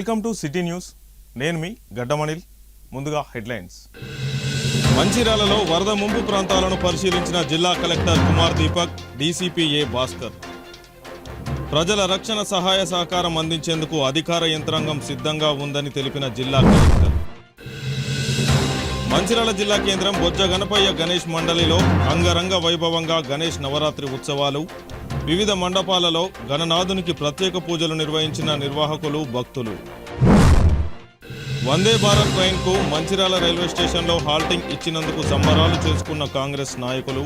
Welcome to city news. నేను మీ గడ్డమణిల్. ముందుగా headlines. మంచిర్యాలలో వరద ముంపు ప్రాంతాలను పరిశీలించిన జిల్లా collector Kumar Deepak, DCP A Bhaskar. ప్రజల రక్షణ సహాయ సహకారం అందించేందుకు అధికార యంత్రాంగం సిద్ధంగా ఉందని తెలిపిన జిల్లా కలెక్టర్. మంచిర్యాల జిల్లా కేంద్రం బొజ్జ గణపయ్య గణేష్ మండలిలో అంగరంగ వైభవంగా గణేష్ నవరాత్రి ఉత్సవాలు. వివిధ మండపాలలో గణనాథునికి ప్రత్యేక పూజలు నిర్వహించిన నిర్వాహకులు, భక్తులు. వందే భారత్ ట్రైన్కు మంచిర్యాల రైల్వే స్టేషన్లో హాల్టింగ్ ఇచ్చినందుకు సంబరాలు చేసుకున్న కాంగ్రెస్ నాయకులు.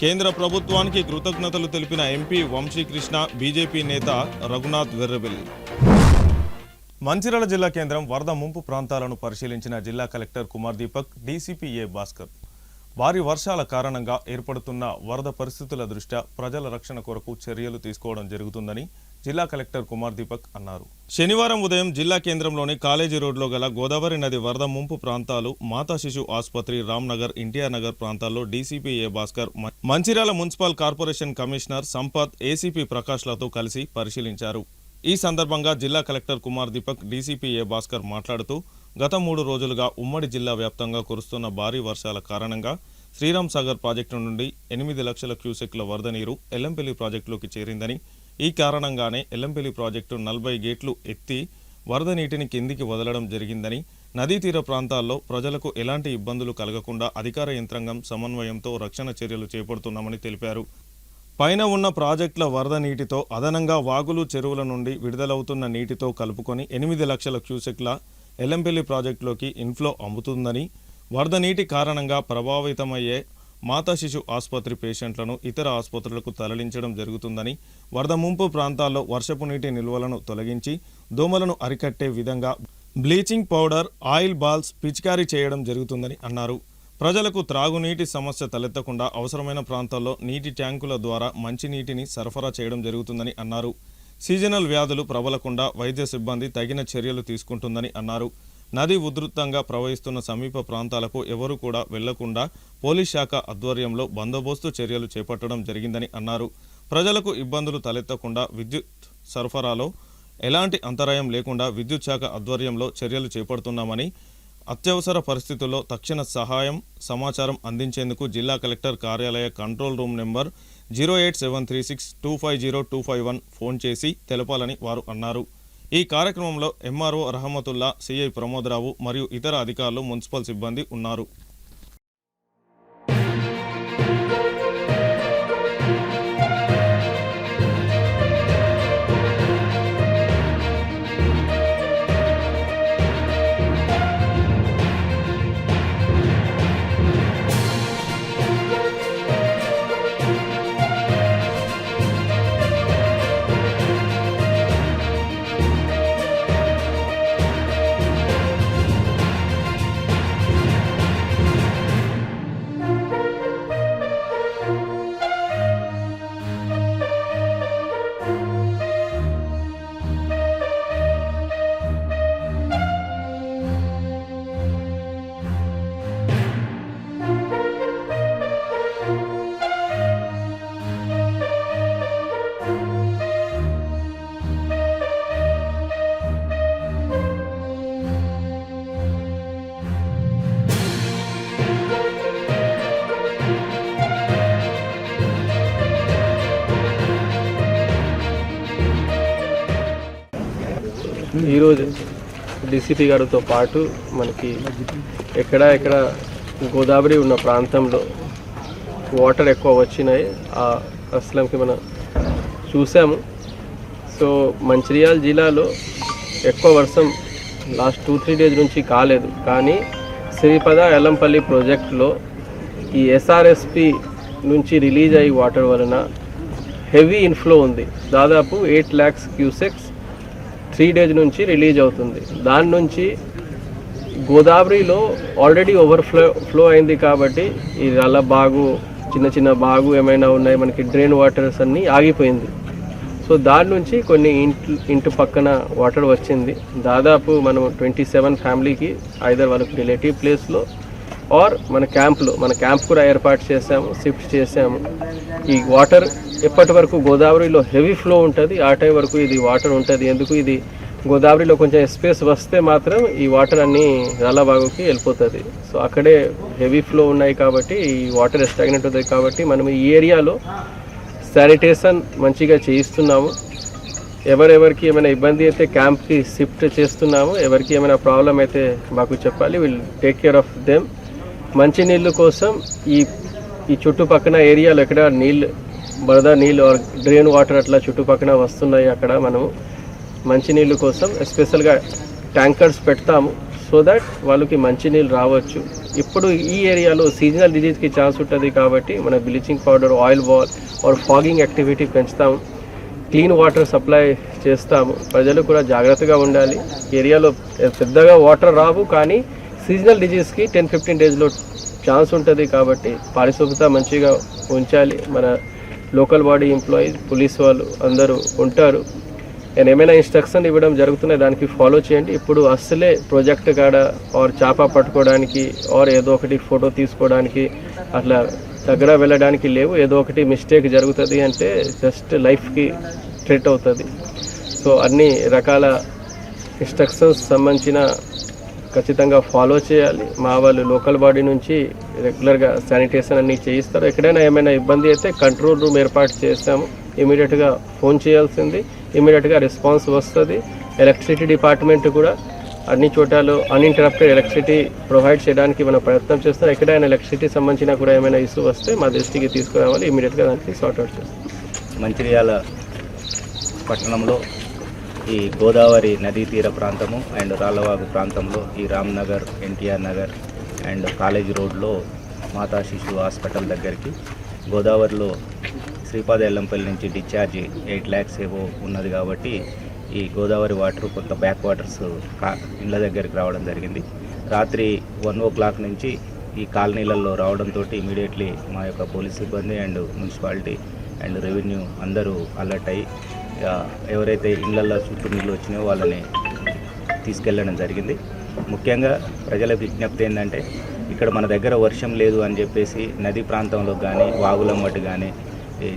కేంద్ర ప్రభుత్వానికి కృతజ్ఞతలు తెలిపిన ఎంపీ వంశీకృష్ణ, బీజేపీ నేత రఘునాథ్ వెర్రబెల్లి. మంచిర్యాల జిల్లా కేంద్రం వరద ముంపు ప్రాంతాలను పరిశీలించిన జిల్లా collector Kumar Deepak, DCP A Bhaskar. భారీ వర్షాల కారణంగా ఏర్పడుతున్న వరద పరిస్థితుల దృష్ట్యా ప్రజల రక్షణ కొరకు చర్యలు తీసుకోవడం జరుగుతుందని జిల్లా కలెక్టర్ కుమార్ దీపక్ అన్నారు. శనివారం ఉదయం జిల్లా కేంద్రంలోని కాలేజీ రోడ్లో గల గోదావరి నది వరద ముంపు ప్రాంతాలు, మాతా శిశు ఆసుపత్రి, రామ్నగర్, ఎన్టీఆర్ నగర్ ప్రాంతాల్లో DCP A Bhaskar, Mancherial municipal corporation commissioner Sampath, ACP ప్రకాష్లతో కలిసి పరిశీలించారు. ఈ సందర్భంగా జిల్లా collector Kumar Deepak, DCP A Bhaskar మాట్లాడుతూ గత 3 రోజులుగా ఉమ్మడి జిల్లా వ్యాప్తంగా కురుస్తున్న భారీ వర్షాల కారణంగా శ్రీరామ్ సాగర్ ప్రాజెక్టు నుండి 8 లక్షల క్యూసెక్ల వరద నీరు ఎల్లంపల్లి ప్రాజెక్టులోకి చేరిందని, ఈ కారణంగానే ఎల్లంపల్లి ప్రాజెక్టు 40 గేట్లు ఎత్తి వరద నీటిని కిందికి వదలడం జరిగిందని, నదీ తీర ప్రాంతాల్లో ప్రజలకు ఎలాంటి ఇబ్బందులు కలగకుండా అధికార యంత్రాంగం సమన్వయంతో రక్షణ చర్యలు చేపడుతున్నామని తెలిపారు. పైన ఉన్న ప్రాజెక్టుల వరద నీటితో అదనంగా వాగులు, చెరువుల నుండి విడుదలవుతున్న నీటితో కలుపుకొని 8 లక్షల క్యూసెక్ల ఎల్లంపల్లి ప్రాజెక్టులోకి ఇన్ఫ్లో అమ్ముతుందని, వరద నీటి కారణంగా ప్రభావితమయ్యే మాతా శిశు ఆసుపత్రి పేషెంట్లను ఇతర ఆసుపత్రులకు తరలించడం జరుగుతుందని, వరద ముంపు ప్రాంతాల్లో వర్షపు నీటి నిల్వలను తొలగించి దోమలను అరికట్టే విధంగా బ్లీచింగ్ పౌడర్, ఆయిల్ బాల్స్ పిచికారీ చేయడం జరుగుతుందని అన్నారు. ప్రజలకు త్రాగునీటి సమస్య తలెత్తకుండా అవసరమైన ప్రాంతాల్లో నీటి ట్యాంకుల ద్వారా మంచినీటిని సరఫరా చేయడం జరుగుతుందని అన్నారు. సీజనల్ వ్యాధులు ప్రబలకుండా వైద్య సిబ్బంది తగిన చర్యలు తీసుకుంటుందని అన్నారు. నది ఉధృతంగా ప్రవహిస్తున్న సమీప ప్రాంతాలకు ఎవరూ కూడా వెళ్లకుండా పోలీస్ శాఖ ఆధ్వర్యంలో బందోబస్తు చర్యలు చేపట్టడం జరిగిందని అన్నారు. ప్రజలకు ఇబ్బందులు తలెత్తకుండా విద్యుత్ సరఫరాలో ఎలాంటి అంతరాయం లేకుండా విద్యుత్ శాఖ ఆధ్వర్యంలో చర్యలు చేపడుతున్నామని, అత్యవసర పరిస్థితుల్లో తక్షణ సహాయం సమాచారం అందించేందుకు జిల్లా కలెక్టర్ కార్యాలయ కంట్రోల్ రూమ్ నెంబర్ 08736250251 ఫోన్ చేసి తెలపాలని వారు అన్నారు. ఈ కార్యక్రమంలో ఎంఆర్ఓ రహమతుల్లా, సిఐ ప్రమోదరావు మరియు ఇతర అధికారులు, మున్సిపల్ సిబ్బంది ఉన్నారు. ఈరోజు డీసీపీ గారితో పాటు మనకి ఎక్కడ గోదావరి ఉన్న ప్రాంతంలో వాటర్ ఎక్కువ వచ్చినాయి, ఆ అసలంకి మనం చూసాము. సో మంచిర్యాల జిల్లాలో ఎక్కువ వర్షం లాస్ట్ 2-3 డేస్ నుంచి కాలేదు, కానీ శ్రీపద ఎల్లంపల్లి ప్రాజెక్టులో ఈ ఎస్ఆర్ఎస్పి నుంచి రిలీజ్ అయ్యి వాటర్ వలన హెవీ ఇన్ఫ్లో ఉంది. దాదాపు 8 lakhs క్యూసెక్స్ 3 days నుంచి రిలీజ్ అవుతుంది. దాని నుంచి గోదావరిలో ఆల్రెడీ ఓవర్ఫ్లో అయింది కాబట్టి ఈ నల్ల బాగు, చిన్న బాగు ఏమైనా ఉన్నాయి, మనకి డ్రైన్ వాటర్స్ అన్నీ ఆగిపోయింది. సో దాని నుంచి కొన్ని ఇంటి పక్కన వాటర్ వచ్చింది. దాదాపు మనం 27 ఫ్యామిలీకి ఐదర్ వాళ్ళకి రిలేటివ్ ప్లేస్లో ఆర్ మన క్యాంప్ కూడా ఏర్పాటు చేసాము, షిఫ్ట్ చేసాము. ఈ వాటర్ ఎప్పటి వరకు గోదావరిలో హెవీ ఫ్లో ఉంటుంది, ఆ టైం వరకు ఇది వాటర్ ఉంటుంది. ఎందుకు ఇది గోదావరిలో కొంచెం స్పేస్ వస్తే మాత్రం ఈ వాటర్ అన్నీ రాళ్ళబాగుకి వెళ్ళిపోతుంది. సో అక్కడే హెవీ ఫ్లో ఉన్నాయి కాబట్టి ఈ వాటర్ స్టాగ్నెంట్ అవుతుంది. కాబట్టి మనం ఈ ఏరియాలో శానిటేషన్ మంచిగా చేయిస్తున్నాము. ఎవరెవరికి ఏమైనా ఇబ్బంది అయితే క్యాంప్కి షిఫ్ట్ చేస్తున్నాము. ఎవరికి ఏమైనా ప్రాబ్లం అయితే మాకు చెప్పాలి, will take care of them. మంచినీళ్ళు కోసం ఈ చుట్టుపక్కల ఏరియాలో ఎక్కడ నీళ్ళు బరద నీళ్ళు డ్రైన్ వాటర్ అట్లా చుట్టుపక్కల వస్తున్నాయి, అక్కడ మనము మంచినీళ్ళు కోసం ఎస్పెషల్గా ట్యాంకర్స్ పెడతాము. సో దట్ వాళ్ళకి మంచినీళ్ళు రావచ్చు. ఇప్పుడు ఈ ఏరియాలో సీజనల్ డిజీజ్కి ఛాన్స్ ఉంటుంది కాబట్టి మన bleaching powder, oil wall or fogging activity పెంచుతాము. క్లీన్ వాటర్ సప్లై చేస్తాము. ప్రజలు కూడా జాగ్రత్తగా ఉండాలి. ఏరియాలో పెద్దగా వాటర్ రావు, కానీ సీజనల్ డిజీజ్కి 10-15 డేస్లో ఛాన్స్ ఉంటుంది కాబట్టి పారిశుభ్రత మంచిగా ఉంచాలి. మన లోకల్ బాడీ ఎంప్లాయీస్, పోలీస్ వాళ్ళు అందరూ ఉంటారు. నేను ఏమైనా ఇన్స్ట్రక్షన్ ఇవ్వడం జరుగుతున్నాయి, దానికి ఫాలో చేయండి. ఇప్పుడు అస్సలే ప్రాజెక్ట్ కాడ ఆర్ చేప పట్టుకోవడానికి ఆర్ ఏదో ఒకటి ఫోటో తీసుకోవడానికి అట్లా దగ్గర వెళ్ళడానికి లేవు. ఏదో ఒకటి మిస్టేక్ జరుగుతుంది అంటే జస్ట్ లైఫ్కి థ్రెట్ అవుతుంది. సో అన్ని రకాల ఇన్స్ట్రక్షన్స్ సంబంధించిన ఖచ్చితంగా ఫాలో చేయాలి. మా వాళ్ళు లోకల్ బాడీ నుంచి రెగ్యులర్గా శానిటేషన్ అన్నీ చేయిస్తారు. ఎక్కడైనా ఏమైనా ఇబ్బంది అయితే కంట్రోల్ రూమ్ ఏర్పాటు చేస్తాము. ఇమీడియట్గా ఫోన్ చేయాల్సింది, ఇమీడియట్గా రెస్పాన్స్ వస్తుంది. ఎలక్ట్రిసిటీ డిపార్ట్మెంట్ కూడా అన్ని చోట్లలో అన్ఇంటరప్టెడ్ ఎలక్ట్రిసిటీ ప్రొవైడ్ చేయడానికి మనం ప్రయత్నం చేస్తాం. ఎక్కడైనా ఎలక్ట్రిసిటీ సంబంధించిన కూడా ఏమైనా ఇష్యూ వస్తే మా దృష్టికి తీసుకురావాలి, ఇమీడియట్గా దానికి సార్ట్అవుట్ చేస్తాం. మంచిర్యాల పట్టణంలో ఈ గోదావరి నదీ తీర ప్రాంతము అండ్ రాళ్ళవాగు ప్రాంతంలో ఈ రామ్నగర్, ఎన్టీఆర్ నగర్ అండ్ కాలేజ్ రోడ్లో మాతా శిశు హాస్పిటల్ దగ్గరికి గోదావరిలో శ్రీపాద ఎల్లంపల్లి నుంచి డిశ్చార్జ్ 8 lakhs ఏవో ఉన్నది కాబట్టి ఈ గోదావరి వాటర్ కొంత బ్యాక్ వాటర్స్ ఇళ్ళ దగ్గరికి రావడం జరిగింది. రాత్రి 1 o'clock నుంచి ఈ కాలనీలలో రావడంతో ఇమీడియట్లీ మా యొక్క పోలీస్ సిబ్బంది అండ్ మున్సిపాలిటీ అండ్ రెవెన్యూ అందరూ అలర్ట్ అయ్యి ఎవరైతే ఇళ్ళల్లో చుట్టూ నీళ్ళు వచ్చినాయో వాళ్ళని తీసుకెళ్ళడం జరిగింది. ముఖ్యంగా ప్రజల విజ్ఞప్తి ఏంటంటే ఇక్కడ మన దగ్గర వర్షం లేదు అని చెప్పేసి నదీ ప్రాంతంలో కానీ వాగులమ్మటి కానీ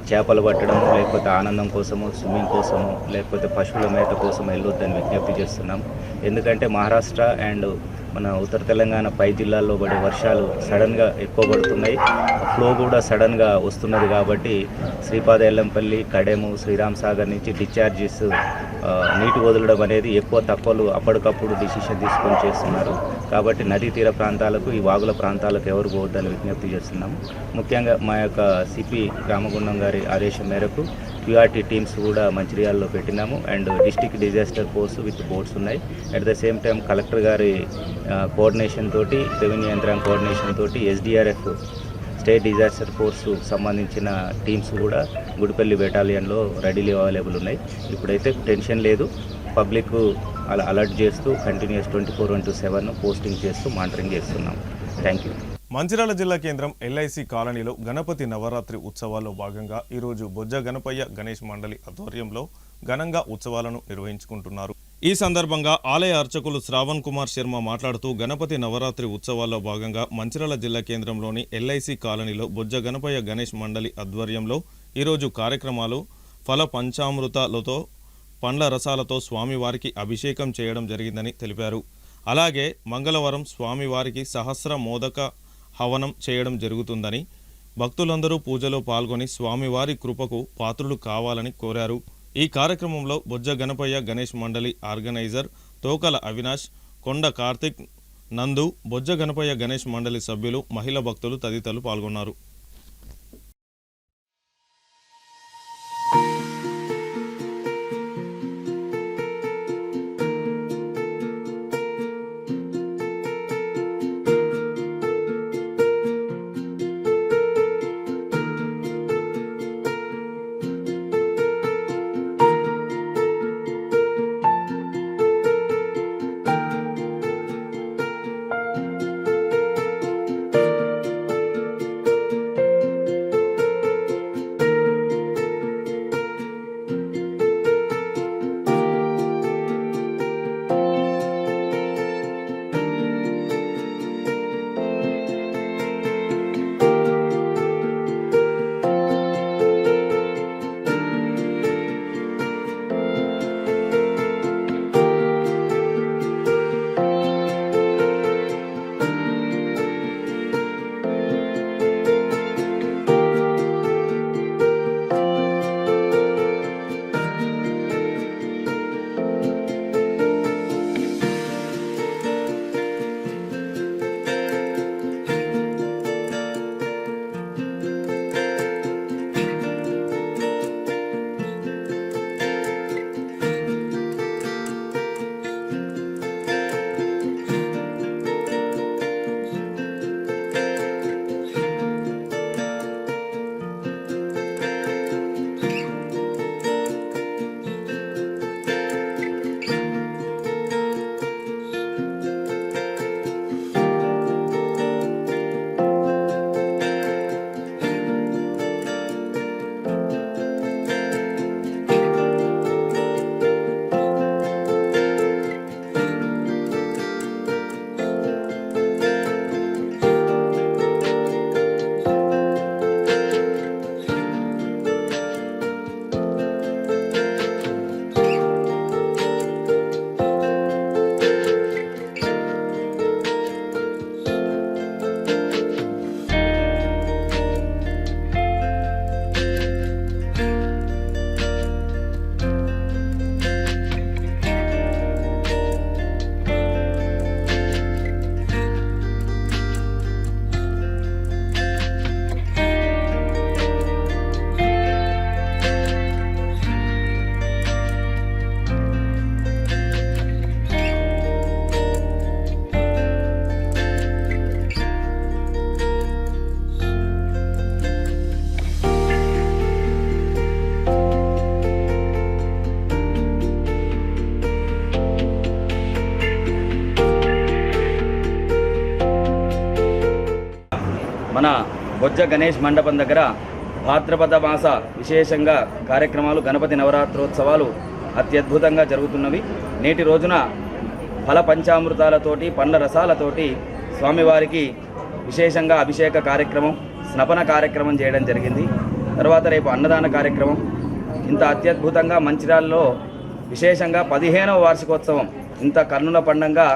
చేపలు పట్టడం లేకపోతే ఆనందం కోసము, స్విమ్మింగ్ కోసము, లేకపోతే పశువుల మేత కోసం వెళ్ళొద్దని విజ్ఞప్తి చేస్తున్నాం. ఎందుకంటే మహారాష్ట్ర అండ్ మన ఉత్తర తెలంగాణ పై జిల్లాల్లో పడే వర్షాలు సడన్గా ఎక్కువ పడుతున్నాయి, ఫ్లో కూడా సడన్గా వస్తున్నది. కాబట్టి శ్రీపాద ఎల్లంపల్లి, కడెము, శ్రీరామ్ సాగర్ నుంచి డిశ్చార్జెస్ నీటి వదలడం అనేది ఎక్కువ తక్కువలు అప్పటికప్పుడు డిసిషన్ తీసుకొని చేస్తున్నారు. కాబట్టి నదీ తీర ప్రాంతాలకు, ఈ వాగుల ప్రాంతాలకు ఎవరు పోవద్దని విజ్ఞప్తి చేస్తున్నాము. ముఖ్యంగా మా యొక్క సిపి రామగుండం గారి ఆదేశం మేరకు క్యూఆర్టీ టీమ్స్ కూడా మంచిర్యాలలో పెట్టినాము and district disaster force with boats ఉన్నాయి. At the same time collector గారి కోఆర్డినేషన్ తోటి, రెవెన్యూ యంత్రాంగ కోఆర్డినేషన్ తోటి ఎస్డిఆర్ఎఫ్ స్టేట్ డిజాస్టర్ ఫోర్స్ సంబంధించిన టీమ్స్ కూడా గుడిపల్లి బెటాలియన్లో రెడీలీ అవైలబుల్ ఉన్నాయి. ఇప్పుడైతే టెన్షన్ లేదు. పబ్లిక్ అలా అలర్ట్ చేస్తూ కంటిన్యూస్ 24/7 పోస్టింగ్ చేస్తూ మానిటరింగ్ చేస్తున్నాం. Thank you. మంచిర్యాల జిల్లా కేంద్రం ఎల్ఐసి కాలనీలో గణపతి నవరాత్రి ఉత్సవాల్లో భాగంగా ఈరోజు బొజ్జ గణపయ్య గణేష్ మండలి ఆధ్వర్యంలో ఘనంగా ఉత్సవాలను నిర్వహించుకుంటున్నారు. ఈ సందర్భంగా ఆలయ అర్చకులు శ్రావణ్ కుమార్ శర్మ మాట్లాడుతూ గణపతి నవరాత్రి ఉత్సవాల్లో భాగంగా మంచిర్యాల జిల్లా కేంద్రంలోని ఎల్ఐసి కాలనీలో బొజ్జ గణపయ్య గణేష్ మండలి ఆధ్వర్యంలో ఈరోజు కార్యక్రమాలు ఫల పంచామృతాలతో, పండ్ల రసాలతో స్వామివారికి అభిషేకం చేయడం జరిగిందని తెలిపారు. అలాగే మంగళవారం స్వామివారికి సహస్ర మోదక హవనం చేయడం జరుగుతుందని, భక్తులందరూ పూజలో పాల్గొని స్వామివారి కృపకు పాత్రులు కావాలని కోరారు. ఈ కార్యక్రమంలో బొజ్జ గణపయ్య గణేష్ మండలి ఆర్గనైజర్ తోకల అవినాష్, కొండ కార్తిక్, నందు, బొజ్జ గణపయ్య గణేష్ మండలి సభ్యులు, మహిళా భక్తులు తదితరులు పాల్గొన్నారు. బొజ్జ గణేష్ మండపం దగ్గర భాద్రపద మాస విశేషంగా కార్యక్రమాలు గణపతి నవరాత్రోత్సవాలు అత్యద్భుతంగా జరుగుతున్నవి. నేటి రోజున ఫల పంచామృతాలతోటి పండ్ల రసాలతోటి స్వామివారికి విశేషంగా అభిషేక కార్యక్రమం, స్నపన కార్యక్రమం చేయడం జరిగింది. తర్వాత రేపు అన్నదాన కార్యక్రమం. ఇంత అత్యద్భుతంగా మంచిర్యాలలో విశేషంగా 15వ వార్షికోత్సవం ఇంత కన్నుల పండంగా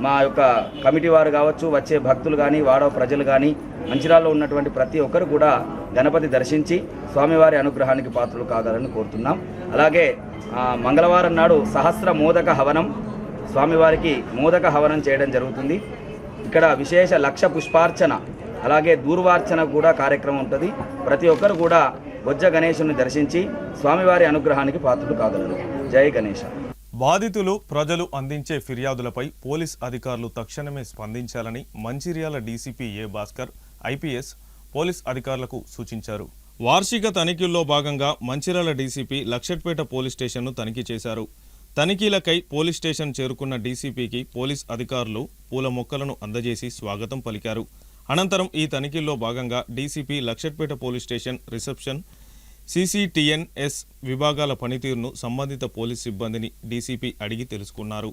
మా యొక్క కమిటీ వారు కావచ్చు, వచ్చే భక్తులు కానీ, వాడవ ప్రజలు కానీ, మంచిర్యాలలో ఉన్నటువంటి ప్రతి ఒక్కరు కూడా గణపతి దర్శించి స్వామివారి అనుగ్రహానికి పాత్రలు కాగలని కోరుతున్నాం. అలాగే మంగళవారం నాడు సహస్ర మోదక హవనం, స్వామివారికి మోదక హవనం చేయడం జరుగుతుంది. ఇక్కడ విశేష లక్ష పుష్పార్చన, అలాగే దూర్వార్చన కూడా కార్యక్రమం ఉంటుంది. ప్రతి ఒక్కరు కూడా బొజ్జ గణేశుని దర్శించి స్వామివారి అనుగ్రహానికి పాత్రలు కాగలరు. జై గణేశ. బాధితులు ప్రజలు అందించే ఫిర్యాదులపై పోలీస్ అధికారులు తక్షణమే స్పందించాలని Mancherial DCP A Bhaskar IPS police అధికారులకు సూచించారు. వార్షిక తనిఖీల్లో భాగంగా మంచిర్యాల డీసీపీ లక్షట్పేట పోలీస్ స్టేషన్ను తనిఖీ చేశారు. తనిఖీలకై పోలీస్ స్టేషన్ చేరుకున్న డీసీపీకి పోలీస్ అధికారులు పూల మొక్కలను అందజేసి స్వాగతం పలికారు. అనంతరం ఈ తనిఖీల్లో భాగంగా DCP Luxettipet police station reception, CCTNS విభాగాల పనితీరును సంబంధిత పోలీస్ సిబ్బందిని డీసీపీ అడిగి తెలుసుకున్నారు.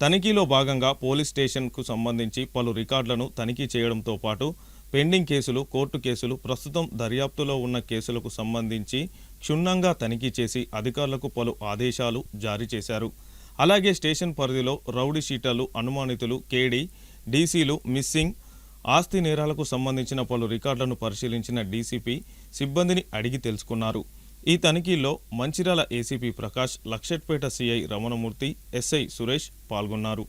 తనిఖీలో భాగంగా పోలీస్ స్టేషన్కు సంబంధించి పలు రికార్డులను తనిఖీ చేయడంతో పాటు పెండింగ్ కేసులు, కోర్టు కేసులు, ప్రస్తుతం దర్యాప్తులో ఉన్న కేసులకు సంబంధించి క్షుణ్ణంగా తనిఖీ చేసి అధికారులకు పలు ఆదేశాలు జారీ చేశారు. అలాగే స్టేషన్ పరిధిలో రౌడీ షీటర్లు, అనుమానితులు, కేడీ, డీసీలు, మిస్సింగ్, ఆస్తి నేరాలకు సంబంధించిన పలు రికార్డులను పరిశీలించిన డీసీపీ సిబ్బందిని అడిగి తెలుసుకున్నారు. ఈ తనిఖీల్లో Mancherial ACP Prakash, Luxettipet CI Ramanamurthy, SI Suresh పాల్గొన్నారు.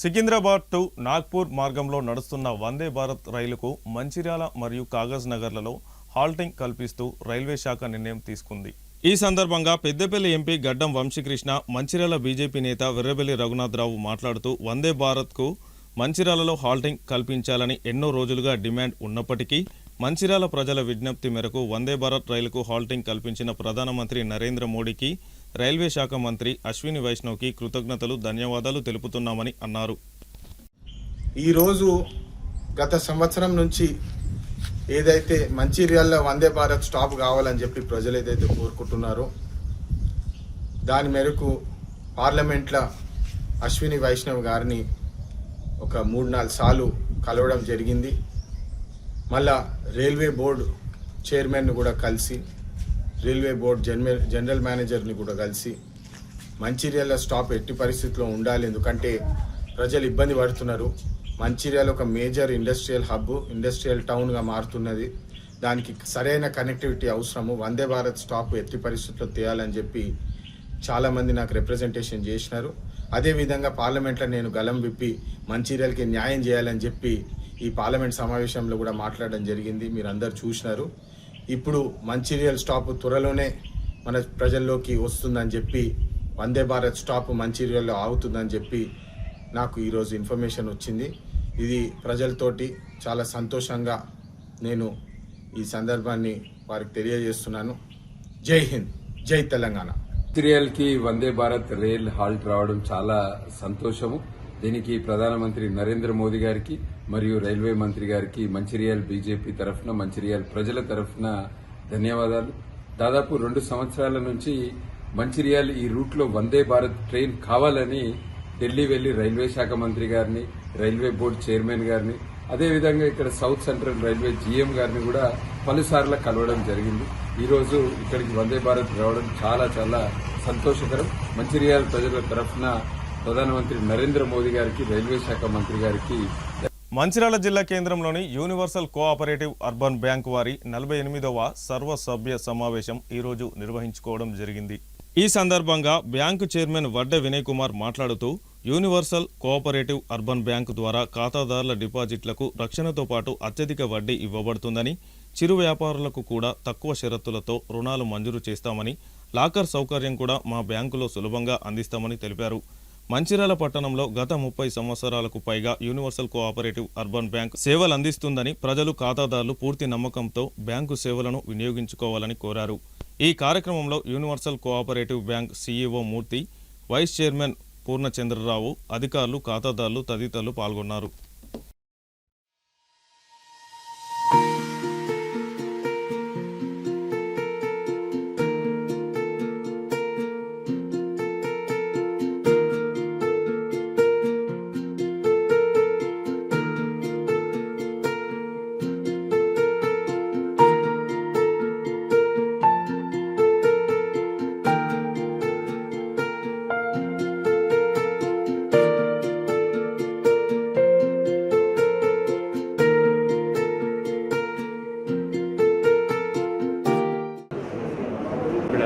సికింద్రాబాద్ టు నాగ్పూర్ మార్గంలో నడుస్తున్న వందే భారత్ రైలుకు మంచిర్యాల మరియు కాగజ్ నగర్లలో హాల్టింగ్ కల్పిస్తూ రైల్వే శాఖ నిర్ణయం తీసుకుంది. ఈ సందర్భంగా పెద్దపల్లి ఎంపీ గడ్డం వంశీకృష్ణ, మంచిర్యాల బీజేపీ నేత వెర్రబెల్లి రఘునాథరావు మాట్లాడుతూ వందే భారత్కు మంచిర్యాలలో హాల్టింగ్ కల్పించాలని ఎన్నో రోజులుగా డిమాండ్ ఉన్నప్పటికీ మంచిర్యాల ప్రజల విజ్ఞప్తి మేరకు వందే భారత్ రైలుకు హాల్టింగ్ కల్పించిన ప్రధానమంత్రి నరేంద్ర మోడీకి, రైల్వే శాఖ మంత్రి అశ్విని వైష్ణవ్కి కృతజ్ఞతలు, ధన్యవాదాలు తెలుపుతున్నామని అన్నారు. ఈరోజు గత సంవత్సరం నుంచి ఏదైతే మంచిర్యాలలో వందే భారత్ స్టాప్ కావాలని చెప్పి ప్రజలు ఏదైతే కోరుకుంటున్నారో దాని మేరకు పార్లమెంట్లో అశ్విని వైష్ణవ్ గారిని ఒక 3-4 సార్లు కలవడం జరిగింది. మళ్ళా రైల్వే బోర్డు చైర్మన్ను కూడా కలిసి, రైల్వే బోర్డు జనరల్ మేనేజర్ని కూడా కలిసి మంచిర్యాల స్టాప్ ఎట్టి పరిస్థితిలో ఉండాలి, ఎందుకంటే ప్రజలు ఇబ్బంది పడుతున్నారు. మంచిర్యాల ఒక మేజర్ ఇండస్ట్రియల్ హబ్, ఇండస్ట్రియల్ టౌన్గా మారుతున్నది. దానికి సరైన కనెక్టివిటీ అవసరము. వందే భారత్ స్టాప్ ఎట్టి పరిస్థితుల్లో తేయాలని చెప్పి చాలామంది నాకు రిప్రజెంటేషన్ చేసినారు. అదేవిధంగా పార్లమెంట్లో నేను గలం విప్పి మంచిర్యాలకి న్యాయం చేయాలని చెప్పి ఈ పార్లమెంట్ సమావేశంలో కూడా మాట్లాడడం జరిగింది. మీరు అందరు చూసినారు. ఇప్పుడు మంచిర్యాల స్టాప్ త్వరలోనే మన ప్రజల్లోకి వస్తుందని చెప్పి, వందే భారత్ స్టాప్ మంచిర్యాలలో ఆగుతుందని చెప్పి నాకు ఈరోజు ఇన్ఫర్మేషన్ వచ్చింది. ఇది ప్రజలతోటి చాలా సంతోషంగా నేను ఈ సందర్భాన్ని వారికి తెలియజేస్తున్నాను. జై హింద్, జై తెలంగాణ. మంచిర్యాలకి వందే భారత్ రైల్ హాల్ట్ రావడం చాలా సంతోషము. దీనికి ప్రధానమంత్రి నరేంద్ర మోదీ గారికి మరియు రైల్వే మంత్రి గారికి మంచిర్యాల బీజేపీ తరఫున, మంచిర్యాల ప్రజల తరఫున ధన్యవాదాలు. దాదాపు 2 సంవత్సరాల నుంచి మంచిర్యాల ఈ రూట్లో వందే భారత్ ట్రైన్ కావాలని ఢిల్లీ వెళ్లి రైల్వే శాఖ మంత్రి గారిని, రైల్వే బోర్డు చైర్మన్ గారిని, అదేవిధంగా ఇక్కడ సౌత్ సెంట్రల్ రైల్వే జీఎం గారిని కూడా పలుసార్లు కలవడం జరిగింది. ఈ రోజు ఇక్కడికి వందే భారత్ రావడం చాలా చాలా సంతోషకరం. మంచిర్యాల ప్రజల తరఫున ప్రధానమంత్రి నరేంద్ర మోదీ గారికి, రైల్వే శాఖ మంత్రి గారికి. మంచిర్యాల జిల్లా కేంద్రంలోని యూనివర్సల్ కోఆపరేటివ్ అర్బన్ బ్యాంక్ వారి 48వ సర్వసభ్య సమావేశం ఈరోజు నిర్వహించుకోవడం జరిగింది. ఈ సందర్భంగా బ్యాంకు చైర్మన్ వడ్డే వినయ్ కుమార్ మాట్లాడుతూ, యూనివర్సల్ కోఆపరేటివ్ అర్బన్ బ్యాంకు ద్వారా ఖాతాదారుల డిపాజిట్లకు రక్షణతో పాటు అత్యధిక వడ్డీ ఇవ్వబడుతుందని, చిరు వ్యాపారులకు కూడా తక్కువ షరతులతో రుణాలు మంజూరు చేస్తామని, లాకర్ సౌకర్యం కూడా మా బ్యాంకులో సులభంగా అందిస్తామని తెలిపారు. మంచిర్యాల పట్టణంలో గత 30 సంవత్సరాలకు పైగా యూనివర్సల్ కోఆపరేటివ్ అర్బన్ బ్యాంక్ సేవలు అందిస్తుందని, ప్రజలు ఖాతాదారులు పూర్తి నమ్మకంతో బ్యాంకు సేవలను వినియోగించుకోవాలని కోరారు. ఈ కార్యక్రమంలో యూనివర్సల్ కోఆపరేటివ్ బ్యాంక్ సీఈఓ మూర్తి, వైస్ చైర్మన్ పూర్ణచంద్రరావు, అధికారులు, ఖాతాదారులు తదితరులు పాల్గొన్నారు.